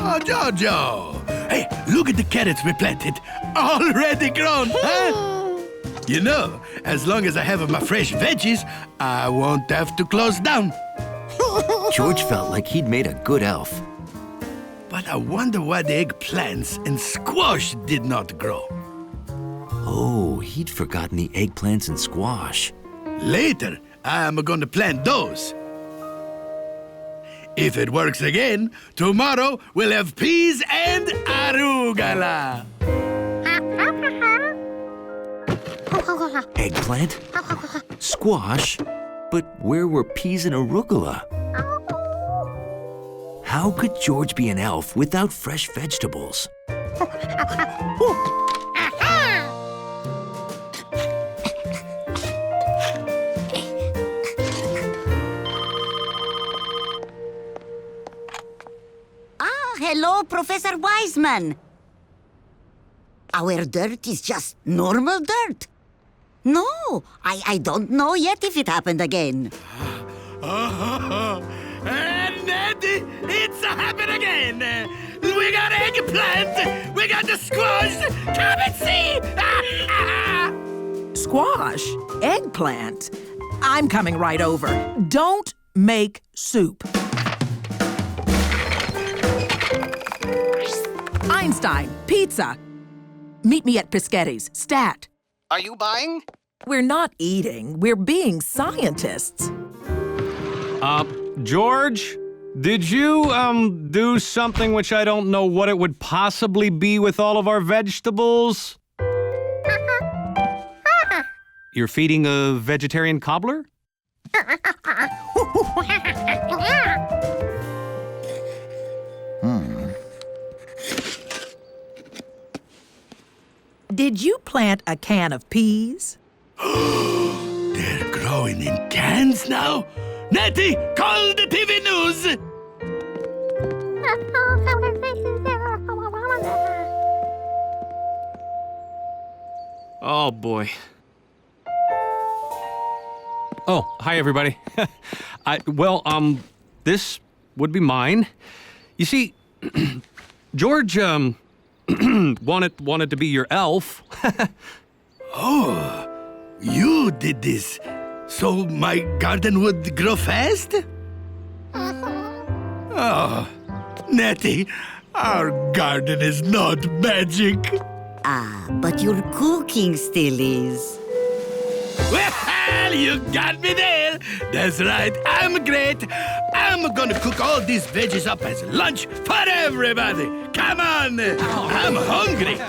Oh, Jojo! Hey, look at the carrots we planted. Already grown, huh? You know, as long as I have my fresh veggies, I won't have to close down. George felt like he'd made a good elf. But I wonder why the eggplants and squash did not grow. Oh, he'd forgotten the eggplants and squash. Later, I'm going to plant those. If it works again, tomorrow we'll have peas and arugula. Eggplant? Squash? But where were peas and arugula? How could George be an elf without fresh vegetables? Hello, Professor Wiseman. Our dirt is just normal dirt. No, I don't know yet if it happened again. And Nettie, it's happened again. We got eggplant. We got the squash. Come and see. Squash? Eggplant? I'm coming right over. Don't make soup. Einstein, pizza. Meet me at Pischetti's, Stat. Are you buying? We're not eating. We're being scientists. George, did you, do something which I don't know what it would possibly be with all of our vegetables? You're feeding a vegetarian cobbler? Did you plant a can of peas? They're growing in cans now? Nettie, call the TV news! Oh, boy. Oh, hi, everybody. This would be mine. You see, George, wanted to be your elf. Oh, you did this so my garden would grow fast? Oh, Nettie, our garden is not magic. But your cooking still is. Well, you got me there. That's right, I'm great. I'm gonna cook all these veggies up as lunch for everybody. Come on, I'm hungry.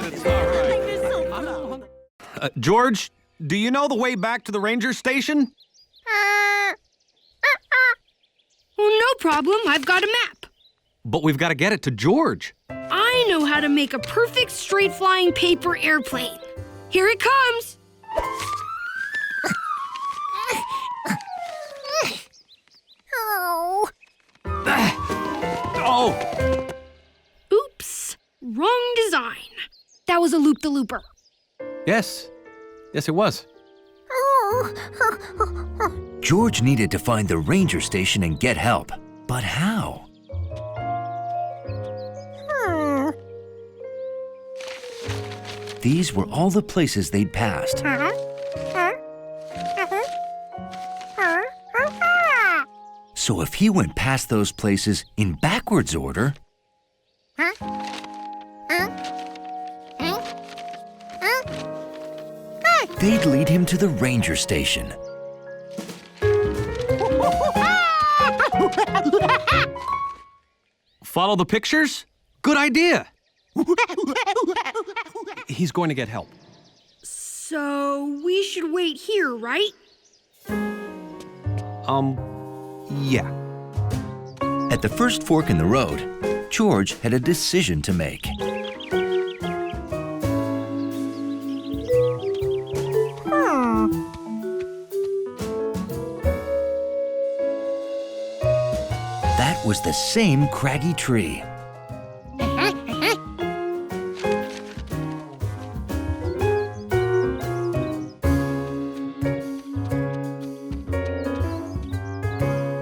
George, do you know the way back to the ranger station? Well, no problem. I've got a map. But we've got to get it to George. I know how to make a perfect straight-flying paper airplane. Here it comes. Oh. Oh! Oops. Wrong design. That was a loop-the-looper. Yes. Yes, it was. George needed to find the ranger station and get help. But how? These were all the places they'd passed. So if he went past those places in backwards order, they'd lead him to the ranger station. Follow the pictures? Good idea. He's going to get help. So we should wait here, right? Yeah. At the first fork in the road, George had a decision to make. That was the same craggy tree.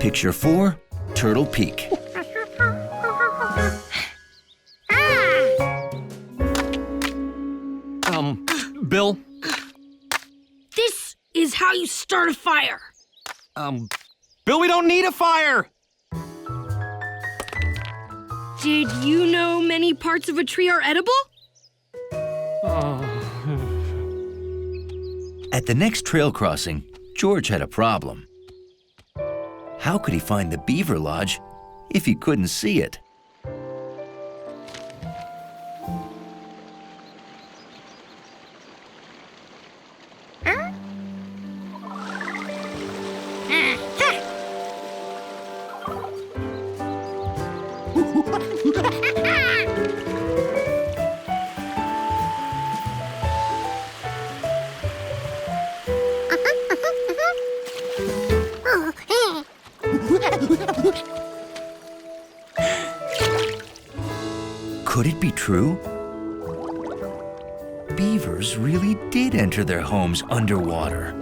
Picture 4, Turtle Peak. Bill? This is how you start a fire. Bill, we don't need a fire! Did you know many parts of a tree are edible? At the next trail crossing, George had a problem. How could he find the beaver lodge if he couldn't see it? Could it be true? Beavers really did enter their homes underwater.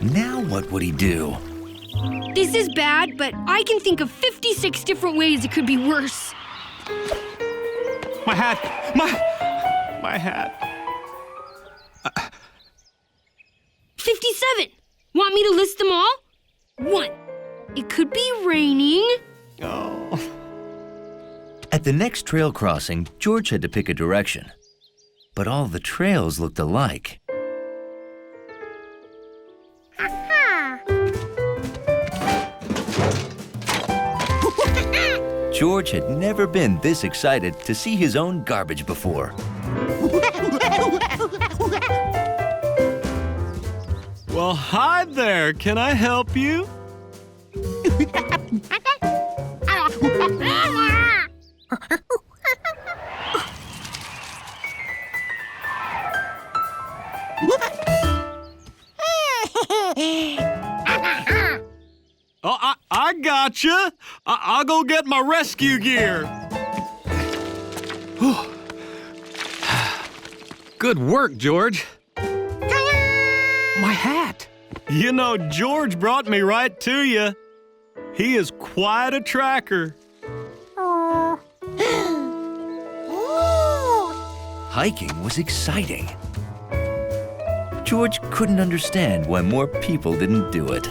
Now what would he do? This is bad, but I can think of 56 different ways it could be worse. My hat! My hat! 57! Want me to list them all? 1. It could be raining. Oh. At the next trail crossing, George had to pick a direction. But all the trails looked alike. George had never been this excited to see his own garbage before. Well, hi there. Can I help you? Oh, I gotcha. I'll go get my rescue gear. Good work, George. My hat. You know, George brought me right to you. He is quite a tracker. Hiking was exciting. George couldn't understand why more people didn't do it.